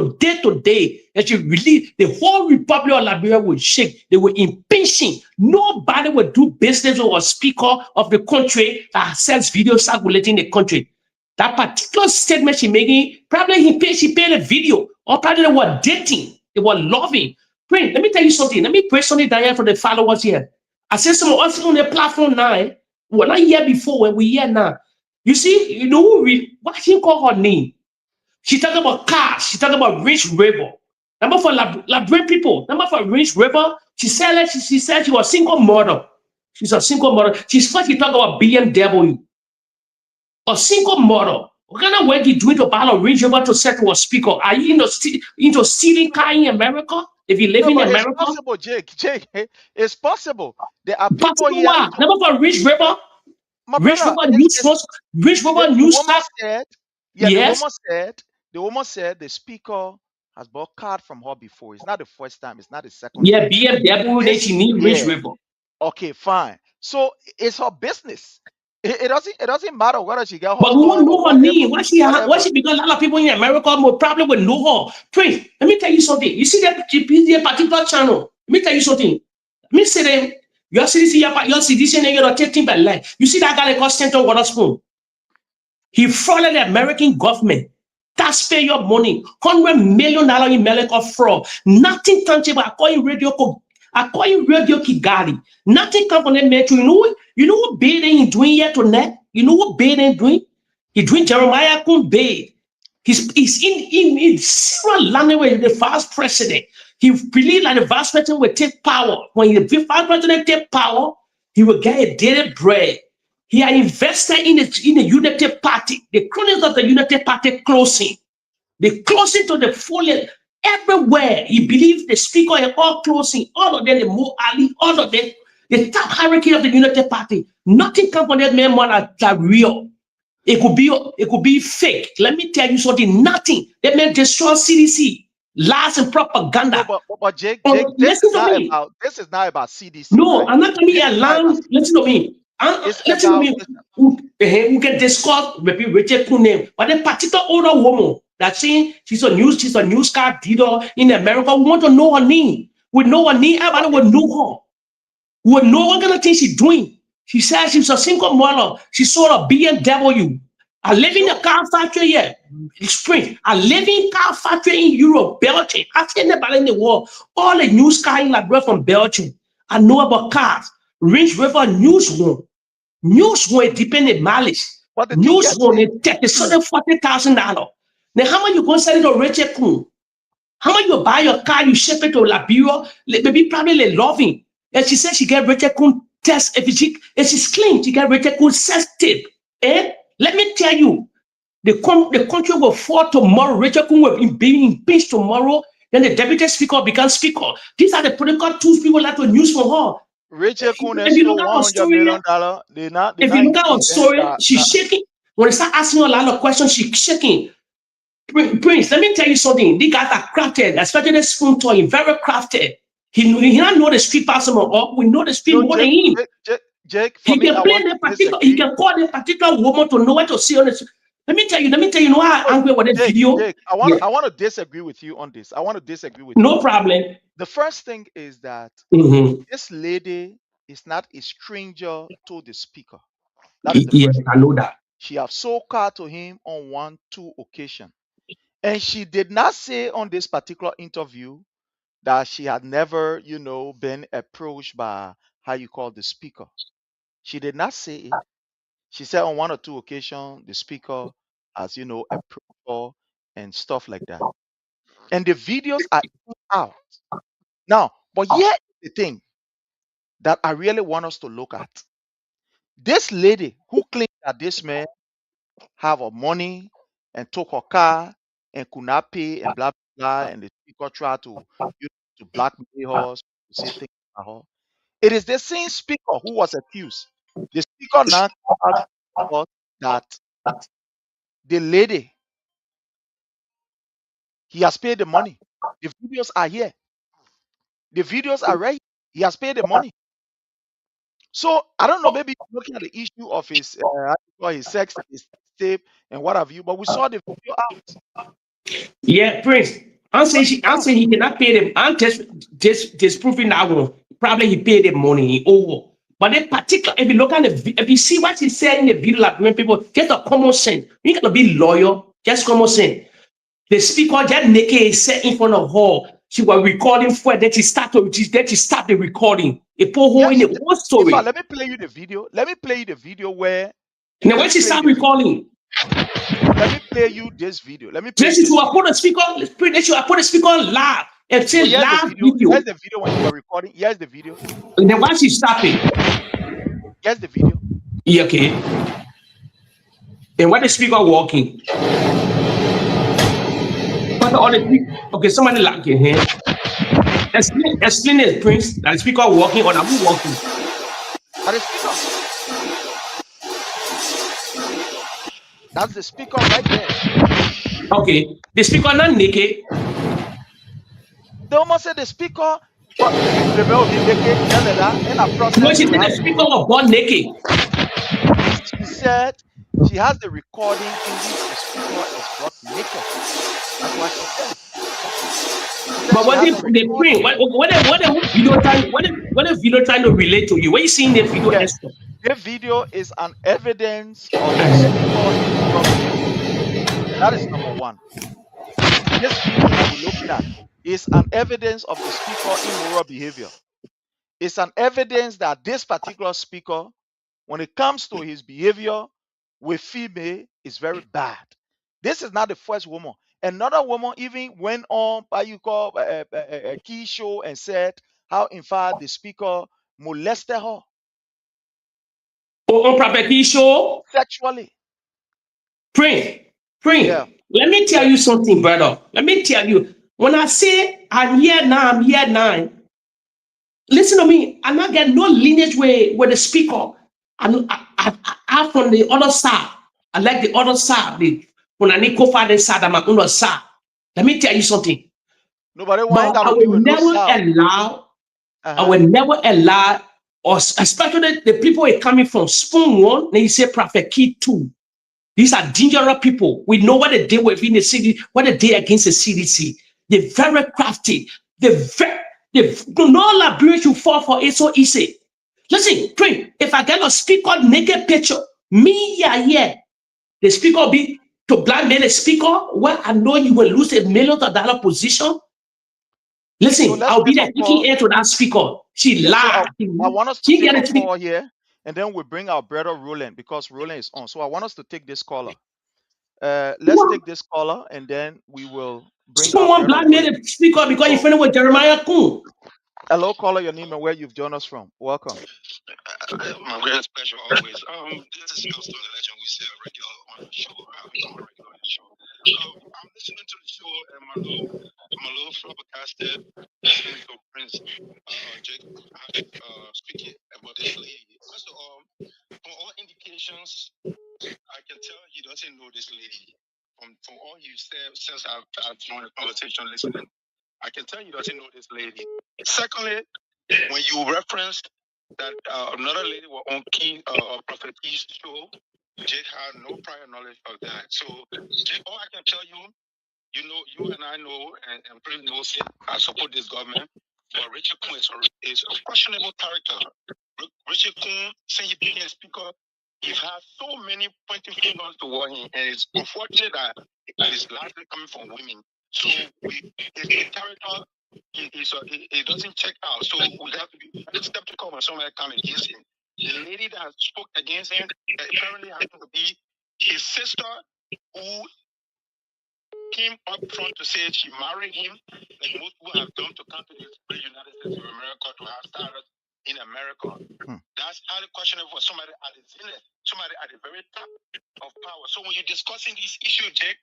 today. That she release, the whole Republic of Liberia will shake. They will impinging. Nobody will do business with a speaker of the country that sex video circulating the country. That particular statement she making, probably she paid a video, or probably they were dating, they were loving. Pray, let me tell you something. Let me pray something down here for the followers here. I said some of us on the platform now. We're not here before, when we're here now. You see, what she call her name? She talking about cars. She talking about Rich River. Number for Liberian people. Number for Rich River. She said she was a single mother. She's a single mother. She's talking about BMW. A single mother. What kind of work you doing to buy a Range Rover to set to a speaker? Are you into stealing car in America? If you live in America? It's possible, Jake. It's possible. There are people here. Number for Rich River. Rich River News. Yeah, Yes. the woman said the speaker has bought card from her before. It's not the first time, it's not the second Yeah, time. BMW, then This, she need Range yeah, Rover. okay, fine. So it's her business. It doesn't matter whether she got her But we won't own or know her name. whatever. Why she? Because a lot of people in America will probably will know her. Prince, let me tell you something. You see that particular channel? Let me tell you something. Let me say them. Your citizen and you're taking by life. You see that guy that got sent on Waterspoon? He frauded the American government. Taxpayer money, $100 million in America fraud. Nothing tangible. According Radio Kigali. Nothing come from that metro. You know what Biden is doing here tonight? You know what Biden is doing? He's doing Jeremiah Kumbe. He's in several languages with the vice president. He believes that the vice president will take power. When the vice president take power, he will get a daily bread. He had invested in the Unity Party. The cronies of the Unity Party closing. The closing to the full everywhere. He believes the speaker is all closing. All of them, the Mo Ali, all of them, the top hierarchy of the Unity Party. Nothing comes from that man more than real. It could be fake. Let me tell you something. Nothing. That man destroy CDC. Lies and propaganda. No, but Jake, this is not about CDC. No, right? I'm not going to be alarmed. Listen to me. Listen to me. We can discuss maybe Richard Kuhn, but a particular older woman that's saying she's a news car dealer in America. We want to know her name. We know her name. Everybody will know her. We will know what kind of thing she's doing. She says she's a single mother. She sold a BMW. I live in a car factory here. Spring. I live in car factory in Europe, Belgium. I've seen anybody in the world. All the news car in Labrador from Belgium. I know about cars. Range Rover news one. News one dependent mileage. News one is $40,000. Now, how much you going to sell it to Richard Kuhn? How much you buy your car, you ship it to Liberia, maybe probably loving. And she said she get Richard Kuhn test. If she's clean, she get Richard Kuhn test tape. Let me tell you, the country will fall tomorrow. Richard Kuhn will be impeached tomorrow. Then the deputy speaker becomes speaker. These are the political tools people like to use for her. Richard Kuhn is still $100 million. If you look at her story, she's shaking. When they start asking her a lot of questions, she's shaking. Prince, let me tell you something. These guys are crafted, especially the spoon toy, very crafted. He don't know the street person or we know the street more than him. Jake, he can play the particular. He can call the particular woman to know what to say on this. Let me tell you. You know how angry with this video. Jake, I want to disagree with you on this. No problem. The first thing is that this lady is not a stranger to the speaker. Yes, I know that. She have sold car to him on 1-2 occasions. And she did not say on this particular interview that she had never, been approached by how you call the speaker. She did not say it. She said on 1 or 2 occasions, the speaker has, approached her and stuff like that. And the videos are out. Now, but here is the thing that I really want us to look at. This lady who claimed that this man have her money and took her car and could not pay and blah, blah, blah, and the speaker tried to blackmail her, to say things about her. It is the same speaker who was accused. The speaker now out that the lady, he has paid the money. The videos are here. The videos are right. He has paid the money. So I don't know, maybe looking at the issue of his sex, his tape, and what have you, but we saw the video out. Yeah, Prince. I'm saying he cannot pay them. I'm just disproving that one. Probably he paid the money over. But in particular, if you look at if you see what he said in the video, like when people get a common sense, you gotta be loyal, just common sense. The speaker just naked set in front of her. She was recording for it. Then she stopped the recording. It put her in the whole story. Let me play you the video where. Now when she stopped recording. Let me play you this video. Then she should put the speaker. They should put the speaker live. And say live video. Here's the video when you were recording. Here's the video. And then why she stopping? Here's the video. Yeah, okay. And when the speaker walking. Okay, somebody like it here. Explain it, Prince. That the speaker walking or who walking? The speaker. That's the speaker right there. Okay, the speaker not naked. They almost said the speaker. But the will be naked. In a No, process, she they will said the have speaker to. was born naked. She said she has the recording in which the speaker is brought naked. That's what she said. But what if they print? What if video trying to relate to you? What you seeing the video Yes, extra? the video is an evidence of the speaker immoral behavior. That is number one. This video that we're looking at is an evidence of the speaker immoral behavior. It's an evidence that this particular speaker, when it comes to his behavior with female, is very bad. This is not the first woman. Another woman even went on by a key show and said how in fact the speaker molested her On Prophet Key show, sexually. pray. Yeah. Let me tell you something, brother. Let me tell you. When I say I'm here now, listen to me. I'm not getting no lineage with the speaker. I'm from the other side. I like the other side. When I need co-father side, I'm on the side. Let me tell you something. Nobody But want I to will do with no never sound. allow, I will never allow us, especially the people who are coming from Spoon 1, then you say Prophet Key 2. These are dangerous people. We know what they did within the city, what they did against the CDC. They're very crafty. No Liberian should fall for it so easy. Listen, pray. If I get a speaker naked picture, yeah, the speaker will be to blackmail the speaker. Well, I know you will lose $1 million position. Listen, I'll be the kicking ear to that speaker. She lied. I want us to take a call here, and then we bring our brother Roland because Roland is on. So I want us to take this caller. Let's take this caller, and then we will bring our brother Roland. The speaker because you're friendly with Jeremiah Kuhn. Hello, caller. Your name and where you've joined us from. Welcome. My greatest pleasure always. This is Elston, the legend. We say regular on the show. I'm regular on the show. I'm listening to the show and my little flabbergasted listening to Prince Jacob speaking about this lady. First of all, from all indications, I can tell he doesn't know this lady. From all you said since I've joined the conversation listening, I can tell he doesn't know this lady. Secondly, when you referenced that another lady was on Prophet Key's show, Jake had no prior knowledge of that. So, Jake, all I can tell you, you and I know, and Prince knows it, I support this government, but Richard Kuhn is a questionable character. Richard Kuhn, since he became a speaker, he has so many pointing fingers toward him, and it's unfortunate that it's largely coming from women. So, his character, it doesn't check out. So we have to be very skeptical when somebody comes against him. The lady that spoke against him apparently happened to be his sister, who came up front to say she married him, like most people have done to come to the United States of America to have status in America. That's highly questionable for somebody at the zenith, somebody at the very top of power. So when you're discussing this issue, Jake,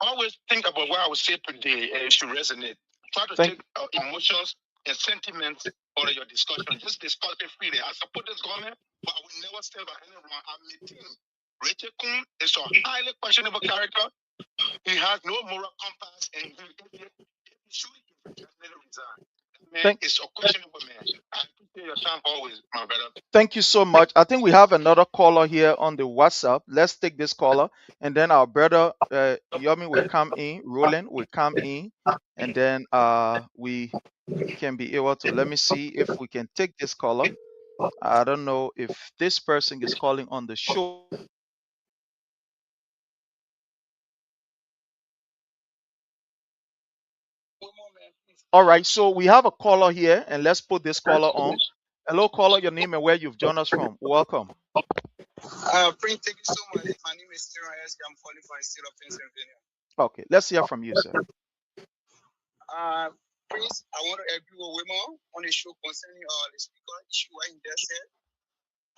always think about what I would say today and it should resonate. Try to take emotions and sentiments out of your discussion. Just discuss it freely. I support this government, but I will never stand by any wrong. I'm a team. Richard Kuhn is a highly questionable character. He has no moral compass, and he should definitely resign. Man, it's a questionable man. I appreciate your time always, my brother. Thank you so much. I think we have another caller here on the WhatsApp. Let's take this caller, and then our brother Yomi will come in. Roland will come in, and then we can be able to. Let me see if we can take this caller. I don't know if this person is calling on the show. All right, so we have a caller here, and let's put this caller on. Hello, caller, your name and where you've joined us from. Welcome. Prince, thank you so much. My name is Stephen S. I'm calling from the state of Pennsylvania. Okay, let's hear from you, sir. Prince, I want to agree with women on the show concerning the speaker issue what he just said.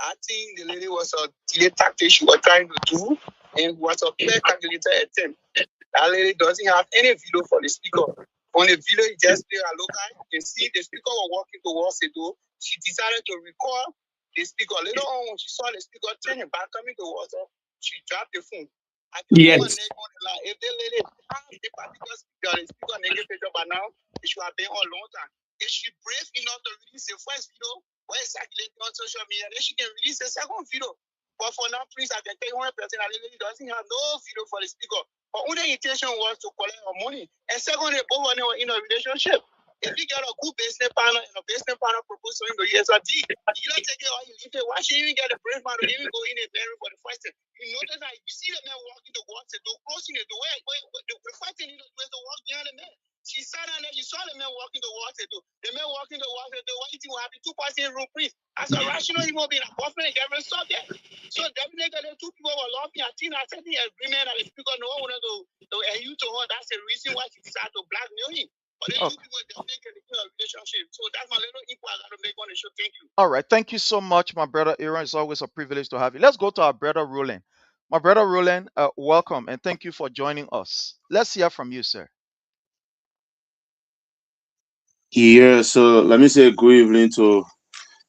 I think the lady was a delay tactic she was trying to do and was a clear calculated attempt. That lady doesn't have any video for the speaker. On the video, he just played a local. You can see the speaker was walking towards the door. She decided to record the speaker. Later on, when she saw the speaker turning back, coming towards her, she dropped the phone. I can put my neck on the if they let it have the particular speaker, the speaker negative picture by now, it should have been on long time. If she brave enough to release the first video, where it's circulating on social media, then she can release the second video. But for now, please, I can tell you 100% that lady doesn't have no video for the speaker. Her only intention was to collect her money. And secondly, both of them were in a relationship. If you get a good business partner and a business partner proposes to him to USRT, you don't take it or you leave it. Why should you even get a brave man to even go in and bedroom for the first time? You notice that you see the man walking towards the door, closing the door. The first thing you do is to walk behind the man. She sat down there, you saw the man walking towards the door. The man walking towards the door, what you think will happen? 2 parts in room, please. As a rational human being, a boyfriend and girlfriend stop there. So definitely the 2 people were laughing. I think I said the agreement that the speaker no one wanted to adhere to her. That's the reason why she decided to blackmail him. But then 2 people definitely can be in a relationship. So that's my little input I got to make on the show. Thank you. All right. Thank you so much, my brother Aaron. It's always a privilege to have you. Let's go to our brother Roland. My brother Roland, welcome and thank you for joining us. Let's hear from you, sir. Yeah, so let me say good evening to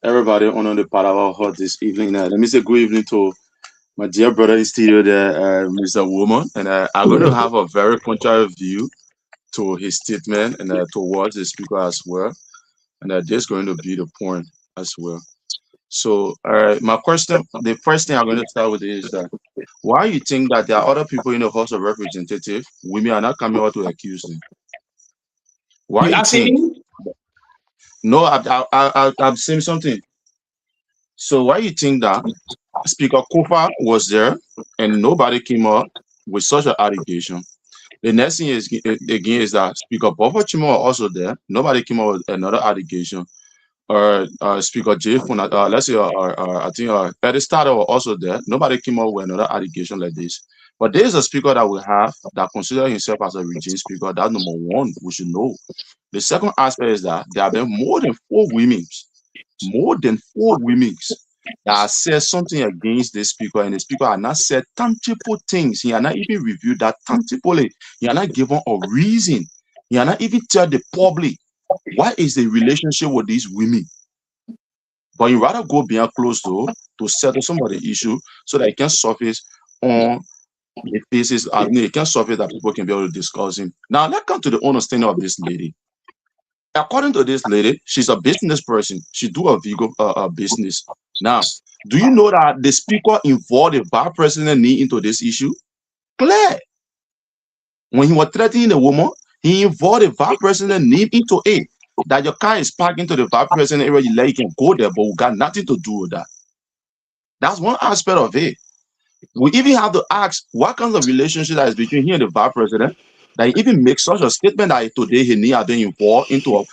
everybody on the part of our heart this evening. Let me say good evening to my dear brother in studio there, Mr. Woman. And I'm going to have a very contrary view to his statement and towards the speaker as well. And this is going to be the point as well. So, my question, the first thing I'm going to start with is that why you think that there are other people in the House of Representatives, women are not coming out to accuse them? Why you think? No, I'm saying something. So why you think that Speaker Kofa was there and nobody came up with such an allegation? The next thing is again is that Speaker Buffer Chimo was also there. Nobody came up with another allegation. Or Speaker J. Let's say, I think Petty Starter was also there. Nobody came up with another allegation like this. But there is a speaker that we have that considers himself as a regime speaker. That's number one, we should know. The second aspect is that there have been more than 4 women that have said something against this speaker, and the speaker has not said tangible things. He has not even reviewed that tangibly. He has not given a reason. He has not even tell the public what is the relationship with these women. But you rather go beyond closed door to settle some of the issue so that it can surface on the basis. It can surface that people can be able to discuss him. Now let's come to the understanding of this lady. According to this lady, she's a business person. She do a business. Now, do you know that the speaker involved the vice president into this issue? Clear. When he was threatening the woman, he involved the vice president into it. That your car is parked into the vice president area, you can go there, but we got nothing to do with that. That's one aspect of it. We even have to ask what kind of relationship that is between him and the vice president that he even makes such a statement that today he need been involved into an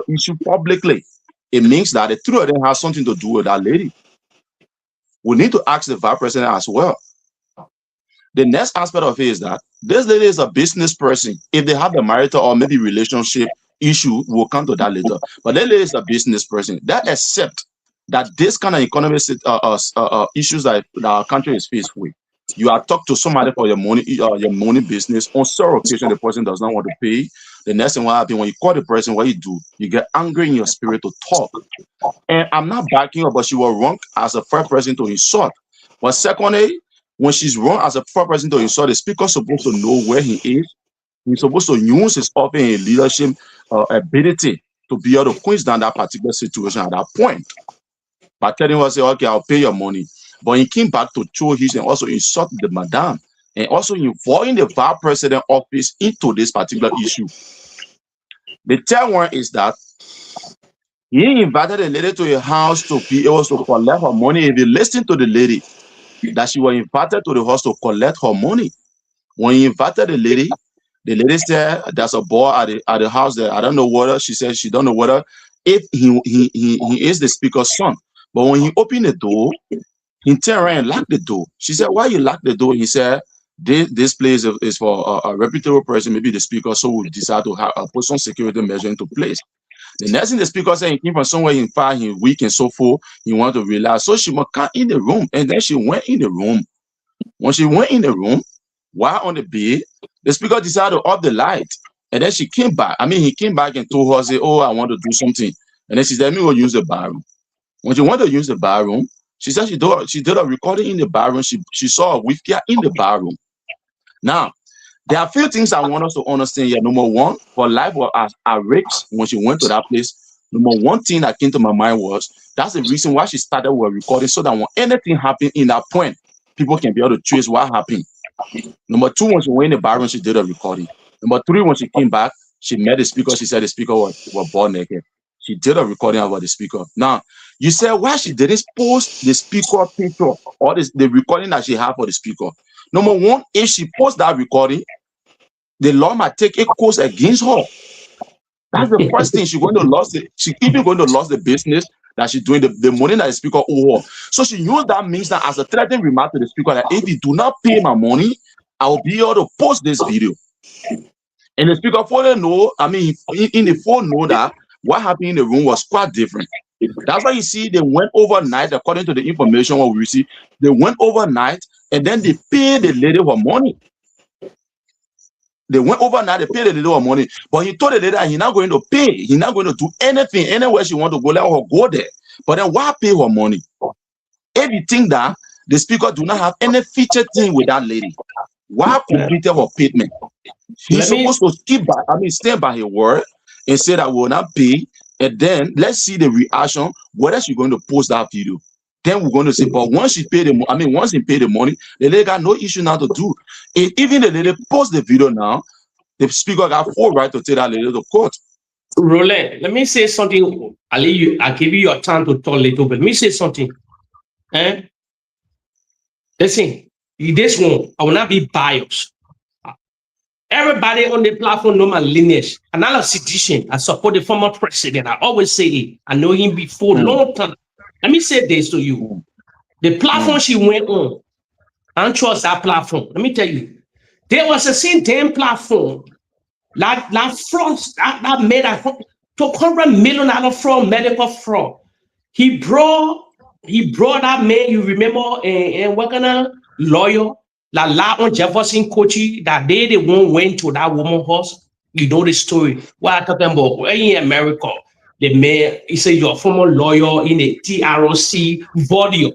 issue publicly. It means that the 2 of them have something to do with that lady. We need to ask the vice president as well. The next aspect of it is that this lady is a business person. If they have a marital or maybe relationship issue, we'll come to that later. But that lady is a business person. That accept that this kind of economic issues that our country is faced with. You are talking to somebody for your money business. On several occasions, the person does not want to pay. The next thing what happens when you call the person, what you do, you get angry in your spirit to talk. And I'm not backing up, but she was wrong as a first person to insult. But secondly, when she's wrong as a first person to insult, the speaker is supposed to know where he is. He's supposed to use his office and leadership ability to be able to quench down that particular situation at that point. By telling her, say, okay, I'll pay your money. But he came back to show his and also insult the madam and also involving the vice president office into this particular issue. The third one is that he invited the lady to his house to be able to collect her money. If you listen to the lady, that she was invited to the house to collect her money. When he invited the lady said there's a boy at the house there. I don't know whether she said she don't know whether if he is the speaker's son. But when he opened the door, he turned around and locked the door. She said, why you lock the door? He said, this place is for a reputable person, maybe the speaker, so we decide to put some security measure into place. The next thing the speaker said, he came from somewhere, he found him weak and so forth. He wanted to relax. So she must come in the room. And then she went in the room. When she went in the room, while on the bed, the speaker decided to off the light. And then she came back. He came back and told her, say, oh, I want to do something. And then she said, let me go use the bathroom. When she wanted to use the bathroom, she said she did a recording in the bathroom. She saw a whiskey in the bathroom. Now, There are a few things I want us to understand here. Number one, her life was at risk when she went to that place. Number one thing that came to my mind was that's the reason why she started with recording, so that when anything happened in that point, people can be able to trace what happened. Number two, when she went in the bathroom, she did a recording. Number three, when she came back, she met the speaker. She said the speaker was born naked. She did a recording about the speaker. Now, you said why she didn't post the speaker picture or the recording that she had for the speaker. Number one, if she posts that recording, the law might take a course against her. That's the first thing. She's going to lose it. She's even going to lose the business that she's doing, the money that the speaker owe her. So she used that means that as a threatening remark to the speaker that if you do not pay my money, I will be able to post this video. And the speaker phone know, I mean, in the phone know that what happened in the room was quite different. That's why you see they went overnight, according to the information what we received. They went overnight and then they paid the lady her money. They went overnight, they paid the lady her money. But he told the lady that he's not going to pay. He's not going to do anything. Anywhere she want to go, let her go there. But then why pay her money? If you think that the speaker do not have any feature thing with that lady, why complete her payment? He's supposed to stand by his word and say that we will not pay. And then let's see the reaction, whether she's going to post that video. Then we're going to say, but once she paid once he paid the money, the lady got no issue now to do. If even the lady post the video now, the speaker got full right to take that lady to court. Roland, let me say something. I'll give you your time to talk a little bit. Let me say something. Listen, this one, I will not be biased. Everybody on the platform know my lineage. I'm not a sedition. I support the former president. I always say it. I know him before long time. Let me say this to you. The platform she went on, I don't trust that platform. Let me tell you. There was a same damn platform that fraud that made a $200 million fraud, medical fraud. He brought that man, you remember, and what kind of lawyer? La on Jefferson Kochi that day they won't went to that woman's house. You know the story. What I'm talking about? We're in America. The man, he said you're a former lawyer in a TROC video.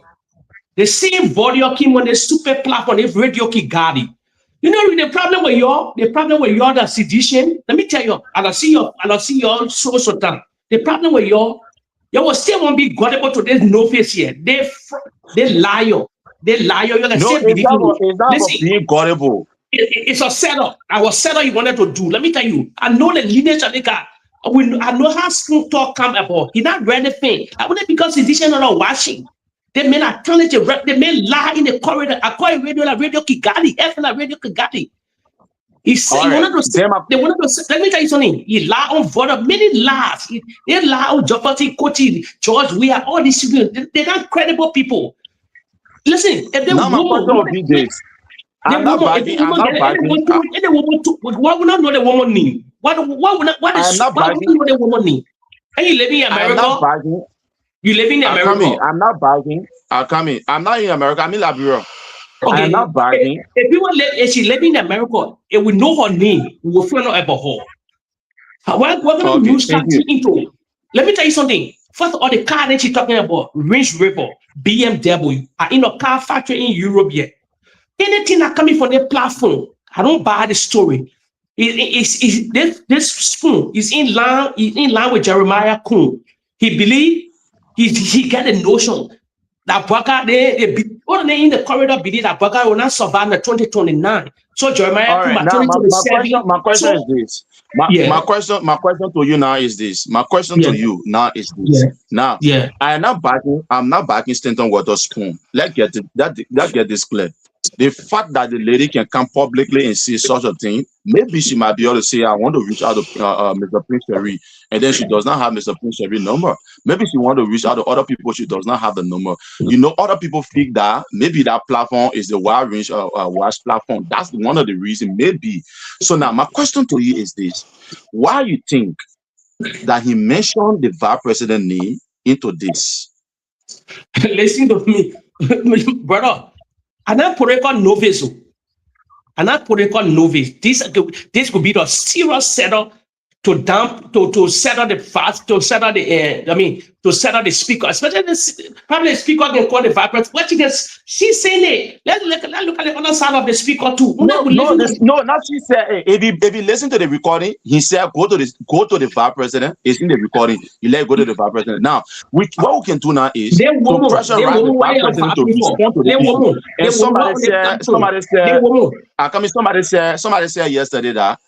The same video came on the stupid platform, the Radio Kigali. You know the problem with y'all, the sedition. Let me tell you, I don't see y'all so time. The problem with y'all will still won't be gullible to this no face here. They liar. They lie. You're gonna say being gullible. It's a setup. Our setup you wanted to do. Let me tell you. I know the lineage of the guy. I know how smooth talk come about. He not read the thing. I wouldn't because he didn't know watching. They may not tell it. They may lie in the corridor. I call it Radio Kigali. FNA Radio Kigali. He said they wanted to. Let me tell you something. He lie on voter. Many lies. They lie on Jefferson Kochi, George. We are all these people. They're not credible people. Listen, if they I'm not bagging. Why would not know the woman name? Why would not know the woman name? And you living in America? You living in America? I'm not bagging. I'm not in America. I'm in Liberia. Okay. I'm not bagging. If she living in America, if we know her name, we will find out about her. What going to use that into? Let me tell you something. First of all, the car that she's talking about, Range Rover, BMW, are in a car factory in Europe yet. Anything that coming from the platform, I don't buy the story. This spoon is in line with Jeremiah Kuhn. He believe he got a notion that Baka they in the corridor believe that Baka will not survive in 2029. So Jeremiah Kuhn, my question is this. My question to you now is this. To you now is this. Now, I'm not backing Stanton Waterspoon. Let's get this clear. The fact that the lady can come publicly and say such a thing, maybe she might be able to say, I want to reach out to Mr. Prince Cherry, and then she does not have Mr. Prince Cherry number. Maybe she want to reach out to other people, she does not have the number. You know, other people think that maybe that platform is the wide range watch platform. That's one of the reasons, maybe. So now my question to you is this. Why you think that he mentioned the vice president name into this? Listen to me, brother. I'm not put record novice. I'm not put record novice. This could be the serious setup to settle the fast, to settle the to settle the speaker, especially probably the speaker can call the vice president. What she's saying it. Let's look at the other side of the speaker too. No, not she said. If you listen to the recording, he said go to the vice president. It's in the recording. You let go to the vice president. Now, what we can do now is to pressurize the vice president to respond to the issue. And somebody said yesterday that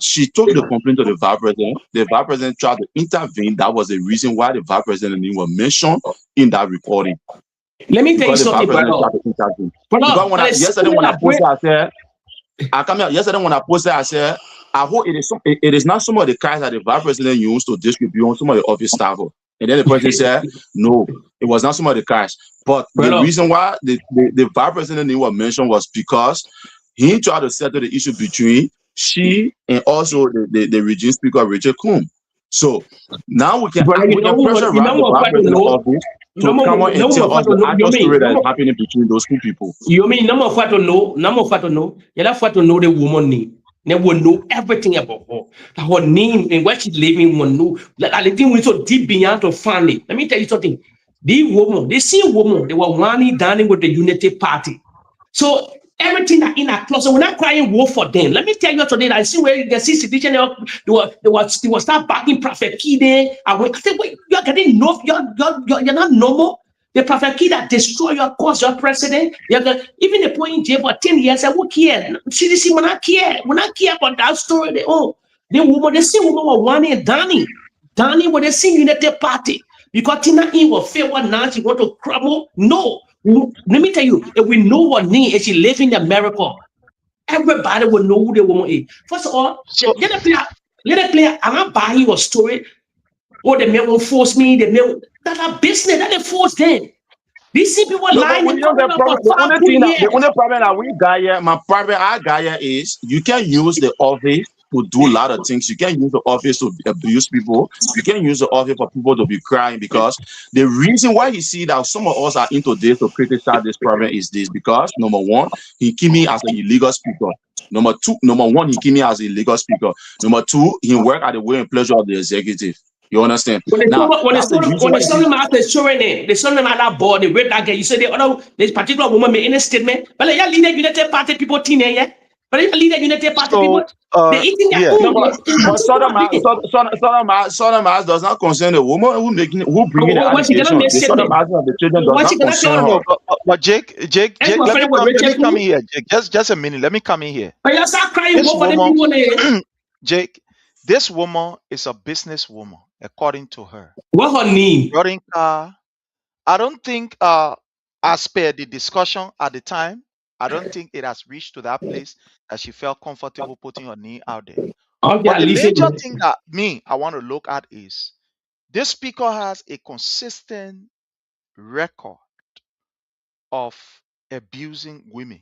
she took the complaint to the vice president. The vice president tried to intervene. That was the reason why the vice president name was mentioned in that recording. Let me tell you something, brother. Yesterday when I posted, I said, I hope it is not some of the cars that the vice president used to distribute on some of the office staff. And then the president said, no, it was not some of the cars. But the reason why the vice president name was mentioned was because he tried to settle the issue between she and also the region speaker Richard Combs. So now we can pressure the vice president office to come on and tell us the actual story that is happening between those two people. You mean number four to know? You have to know the woman name. They will know everything about her. Her name and where she's living will know. Like I think we so deep beyond to find it. Let me tell you something. The same woman, they were one dining with the Unity Party. So everything that in a closet, we're not crying wolf for them. Let me tell you today, I see where you can see situation, they will start backing Prophet Kide. I said, wait, you're getting no, you're not normal. The Prophet Kide that destroy your cause, your president. Even the point in jail for 10 years, I won't care. CDC will not care. We not care about that story. The woman, the same woman was one in Danny with the same United Party. Because Tina in will fail what now she want to crumble. No. Let me tell you, if we know what name is she living in America, everybody will know who the woman is. First of all, let the player, I'm not buying your story. Oh, the man will force me, that's a business, that they force them. These people lying. The only problem that we got here, I got here is you can use the office to do a lot of things. You can't use the office to abuse people. You can't use the office for people to be crying, because the reason why you see that some of us are into this to criticize this problem is this, because number one, he keep me as an illegal speaker. Number one, he keep me as an illegal speaker. Number two, he work at the will and pleasure of the executive. You understand? When they saw them out the showing it, they saw them out that board, they read that guy. You say this particular woman made any statement, but like leader United Party people teenage, yeah. But if leader United Party people, they eating their food. But Sodomites does not concern the woman who bringing the allegation. The Sodomites of the children does not concern her. But Jake, let me come in here. Jake, just a minute. Let me come in here. But you start crying for the people. Jake, this woman is a businesswoman, according to her. What her name? I don't think, as per the discussion at the time, I don't think it has reached to that place that she felt comfortable putting her name out there. But the major thing that I want to look at is this speaker has a consistent record of abusing women.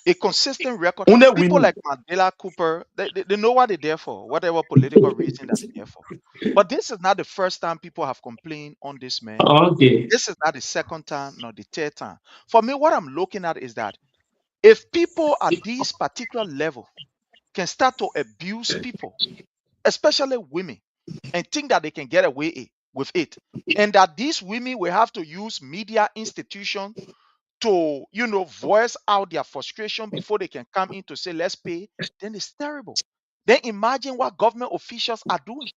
A consistent record. People like Mandela Cooper, they know what they're there for, whatever political reason that they're there for. But this is not the first time people have complained on this man. Okay. This is not the second time, nor the third time. For me, what I'm looking at is that if people at this particular level can start to abuse people, especially women, and think that they can get away with it, and that these women will have to use media institutions to, voice out their frustration before they can come in to say, let's pay, then it's terrible. Then imagine what government officials are doing.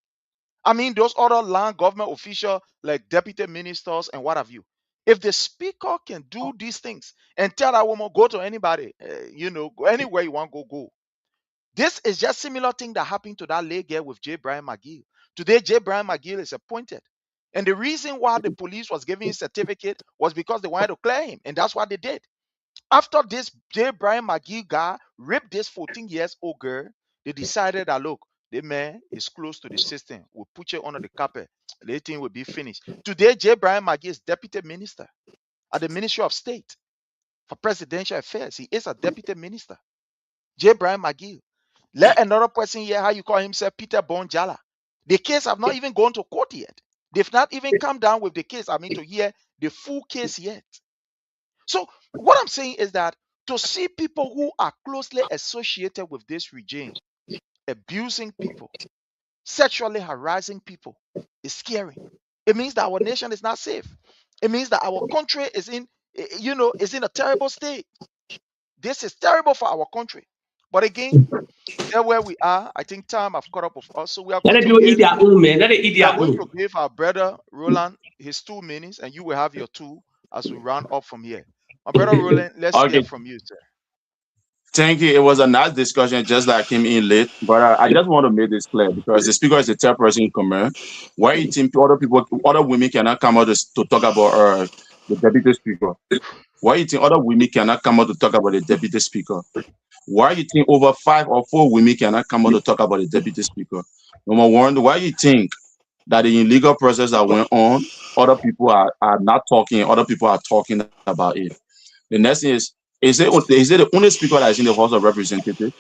I mean, those other land government officials like deputy ministers and what have you. If the speaker can do these things and tell that woman, go to anybody, go anywhere you want, go. This is just similar thing that happened to that lady girl with J. Brian McGill. Today, J. Brian McGill is appointed. And the reason why the police was giving his certificate was because they wanted to clear him. And that's what they did. After this J. Brian McGill guy raped this 14-year-old girl, they decided that, look, the man is close to the system. We'll put you under the carpet. The thing will be finished. Today, J. Brian McGill is deputy minister at the Ministry of State for Presidential Affairs. He is a deputy minister. J. Brian McGill. Let another person hear how you call himself Peter Bonjala. The case have not even gone to court yet. They've not even come down with the case, to hear the full case yet. So what I'm saying is that To see people who are closely associated with this regime abusing people, sexually harassing people is scary. It means that our nation is not safe. It means that our country is in, is in a terrible state. This is terrible for our country. But again, there where we are, I think time have caught up with us. So we are Let going them to eat give their own, man. Let them eat we are their going own. to give our brother Roland his 2 minutes, and you will have your 2 as we round up from here. My brother Roland, let's hear Okay, from you, sir. thank you. It was a nice discussion, just like I came in late. But I just want to make this clear because the speaker is the third person in command. Why you think other women cannot come out to talk about the deputy speaker? Why you think other women cannot come out to talk about the deputy speaker? Why you think over 5 or 4 women cannot come out to talk about the deputy speaker? Number one, why you think that the illegal process that went on, other people are not talking, other people are talking about it? The next thing is it the only speaker that is in the House of Representatives?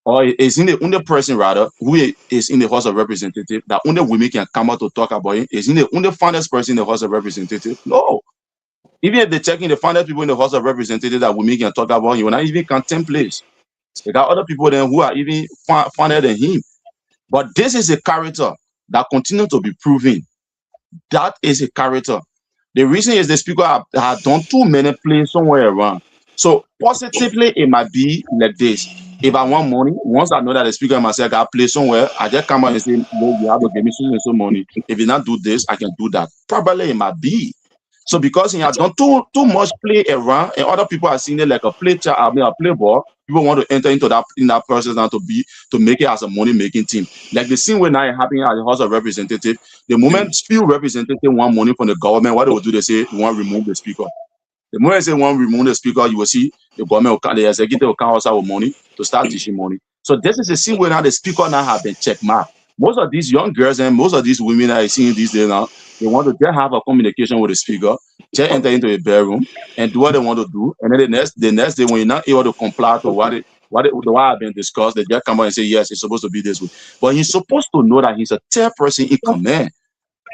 Or is in the only person rather who is in the House of Representatives that only women can come out to talk about it? Is in the only finest person in the House of Representatives? No. Even if they're checking the finest people in the House of Representatives that women can talk about, you will not even contemplate. They got other people then who are even finer than him. But this is a character that continues to be proven. That is a character. The reason is the speaker had done too many plays somewhere around. So positively, it might be like this. If I want money, once I know that the speaker myself got play somewhere, I just come out and say, no, you have to give me so money. If you not do this, I can do that. Probably it might be. So because he has done too much play around, and other people are seeing it like a play ball, people want to enter into that process now to make it as a money making team. Like the scene where now happening at the House of Representatives, the moment few representatives want money from the government, what they will do, they say they want to remove the speaker. The moment they say want to remove the speaker, you will see the government the executive will come outside with money to start teaching money. So this is a scene where now the speaker now have been checkmarked. Most of these young girls and most of these women that are seeing these days now, they want to just have a communication with the speaker, just enter into a bedroom and do what they want to do. And then the next day, when you're not able to comply to what have been discussed, they just come out and say, yes, it's supposed to be this way. But he's supposed to know that he's a third person in command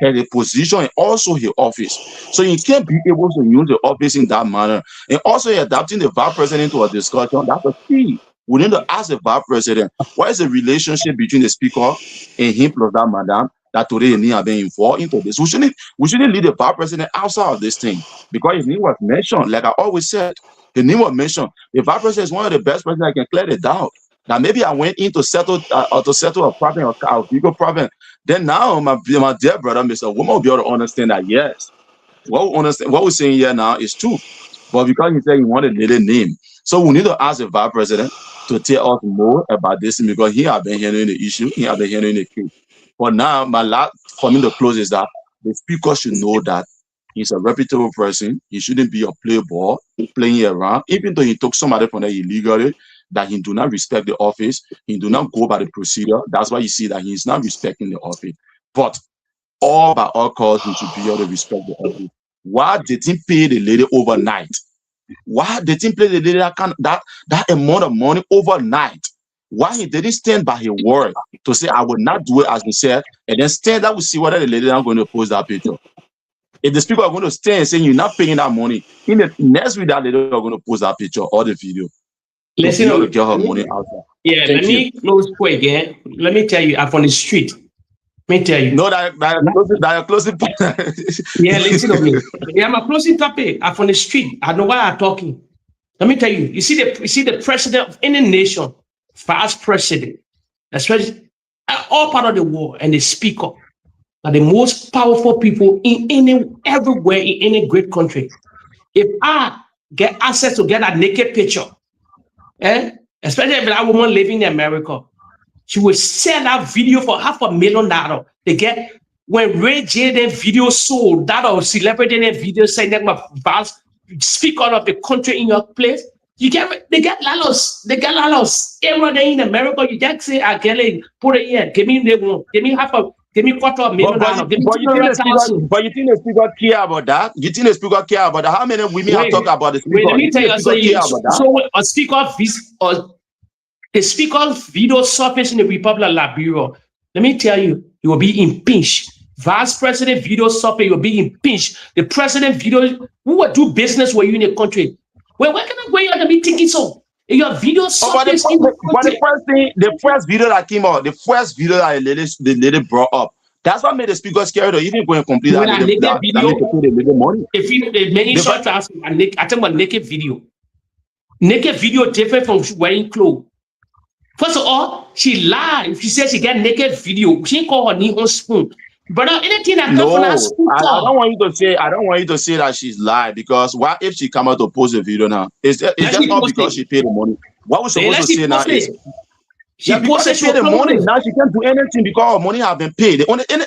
and a position and also his office. So he can't be able to use the office in that manner. And also adapting the vice president to a discussion, that's a key. We need to ask the vice president, what is the relationship between the speaker and him plus that madam that today he have been involved into this? We shouldn't leave the vice president outside of this thing because his name was mentioned. Like I always said, the name was mentioned. The vice president is one of the best presidents that can clear the doubt. Now maybe I went in to settle a problem or a legal problem. Then now my dear brother, Mr. Woman, will be able to understand that yes, what we're saying here now is true. But because he said he wanted a little name, so we need to ask the vice president to tell us more about this because he has been handling the issue, he has been handling the case. But now, for me to close is that the speaker should know that he's a reputable person. He shouldn't be a playboy playing around, even though he took somebody from there illegally, that he do not respect the office, he do not go by the procedure. That's why you see that he's not respecting the office. But all by all costs, he should be able to respect the office. Why did he pay the lady overnight? Why did he pay the lady that amount of money overnight? Why he didn't stand by his word to say, I will not do it as he said, and then stand that we see whether the lady is going to post that picture. If the speaker are going to stand and say you're not paying that money, in the next week that lady are going to post that picture or the video. Listen, to get her money out there. Yeah, let me close quick again. Let me tell you, I'm on the street. Let me tell you. No, that closing. Yeah, listen to me. Yeah, I'm a closing topic. I'm on the street. I know why I'm talking. Let me tell you. You see the president of any nation, vice president, especially all part of the world, and the speaker are the most powerful people everywhere in any great country. If I get access to get a naked picture, especially if that woman living in America, she will sell that video for $500,000. They get when Ray J then video sold that or celebrity then video saying that my boss speaker of the country in your place. They get lalos. They get lalos. Everyone in America, you just say, I get it, put it here, give me $250,000. But you think the speaker care about that? You think the speaker care about that? How many women have talked about the speaker? Wait, let me tell you. So a speaker the speaker's video surfaced in the Republic of Liberia. Let me tell you, he will be impeached. Vice President video surface, you will be impeached. The president video, who will do business with you in the country? Well, where can I go here to be thinking so? Your video But the first video that came out, the first video that the lady brought up, that's what made the speaker scared to even go and complete that lady, that made to pay the lady money. If you many short I think about naked video. Naked video different from wearing clothes. First of all, she lied. She said she got naked video. She didn't call her knee on spoon. But anything that comes from her spoon, I don't want you to say that she's lied, because what if she come out to post the video now? It's just not because she paid the money. What we're supposed to say now is because she paid the money. Now she can't do anything because her money have been paid.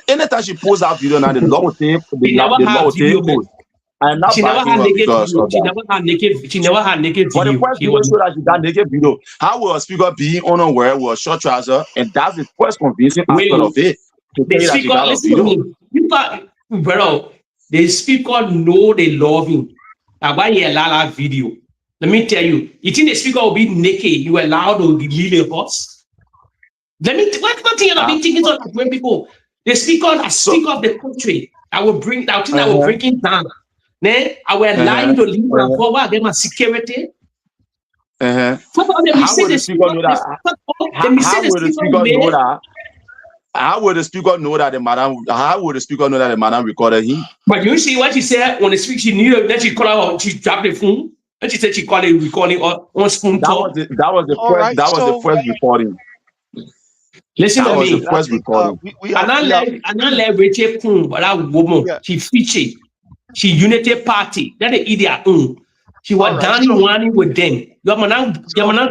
Anytime she posts that video now, the law will take post. I'm not backing her because of that. She never had naked But the video. first video showed that she got naked video. How will a speaker being unaware with a short trouser? And that's the first convincing aspect of it. The speaker, listen to me. Bro, the speaker know they love him. That's why he allowed that video. Let me tell you, you think the speaker will be naked? You allow to leave a horse? Let me. What thing you're be thinking of when people? The speaker, the speaker of the country, I will bring. I think I will bring it down. Then I will allow him to leave my forward. I get my security. How would the speaker know that? How would the speaker know that the madam? How would the speaker know that the madam recorded him? But you see what she said when the speaker, she knew that she called her, she dropped the phone, and she said she called it recording on spoon talk. That was the first recording. Listen that to was me. The first recording. I'm not let Rachel Kun, but that woman, she featured, she Unity Party, that they eat their own. She was down one with them. You are not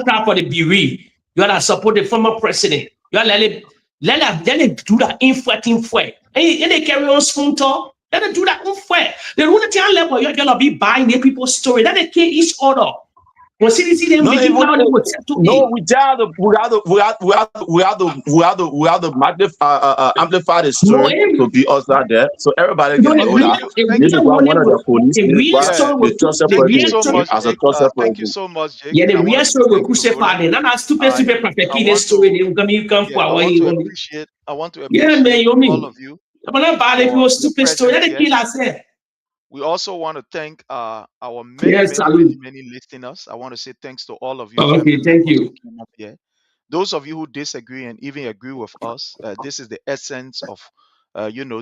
try for the bereaved. You are to support the former president. You are let it do that in fue. And they carry on spoon talk. Let them do that in fue. The only thing level you're gonna be buying the people's story. Let them kill each other. When CDC them we have to amplify the story to be us out there, so everybody can know that. This is one of the police. Thank you so much, Jake. Yeah, the real story will push it further. Not stupid propaganda story. They will come for our I want to appreciate all of you. I'm not bad if you stupid story. Let the killer say. We also want to thank our many listeners. I want to say thanks to all of you. Okay, thank you. Those of you who disagree and even agree with us, this is the essence of,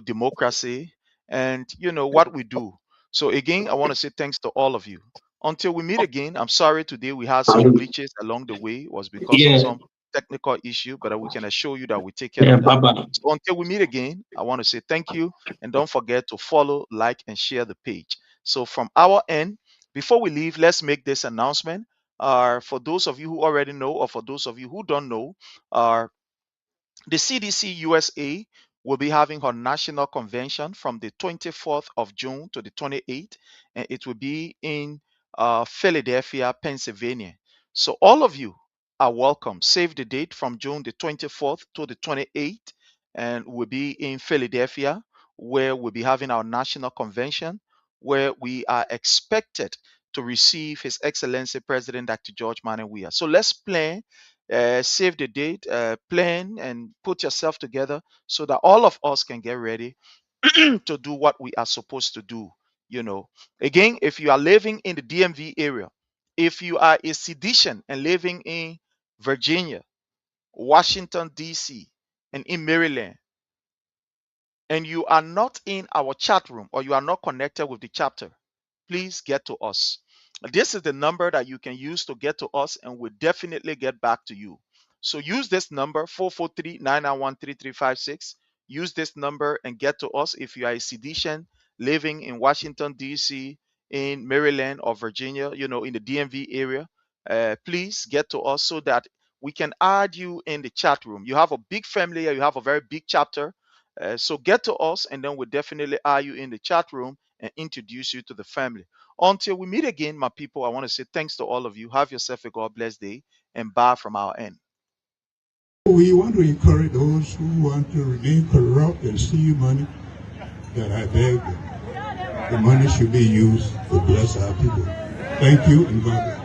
democracy and, what we do. So again, I want to say thanks to all of you. Until we meet again, I'm sorry today we had some glitches along the way. It was because of some technical issue, but we can assure you that we take care of that. So until we meet again, I want to say thank you, and don't forget to follow, like, and share the page. So from our end, before we leave, let's make this announcement. For those of you who already know, or for those of you who don't know, the CDC USA will be having her national convention from the 24th of June to the 28th, and it will be in Philadelphia, Pennsylvania. So all of you are welcome. Save the date from June the 24th to the 28th, and we'll be in Philadelphia, where we'll be having our national convention, where we are expected to receive His Excellency President Dr. George Manneh Weah. So let's plan, save the date, plan, and put yourself together so that all of us can get ready to do what we are supposed to do. Again, if you are living in the DMV area, if you are a citizen and living in Virginia, Washington, D.C., and in Maryland, and you are not in our chat room or you are not connected with the chapter, please get to us. This is the number that you can use to get to us, and we'll definitely get back to you. So use this number, 443-991-3356. Use this number and get to us if you are a citizen living in Washington, D.C., in Maryland or Virginia, in the DMV area. Please get to us so that we can add you in the chat room. You have a big family, you have a very big chapter. So get to us, and then we'll definitely add you in the chat room and introduce you to the family. Until we meet again, my people, I want to say thanks to all of you. Have yourself a God-blessed day, and bye from our end. We want to encourage those who want to remain corrupt and steal money, that I beg them. The money should be used to bless our people. Thank you, and God bless.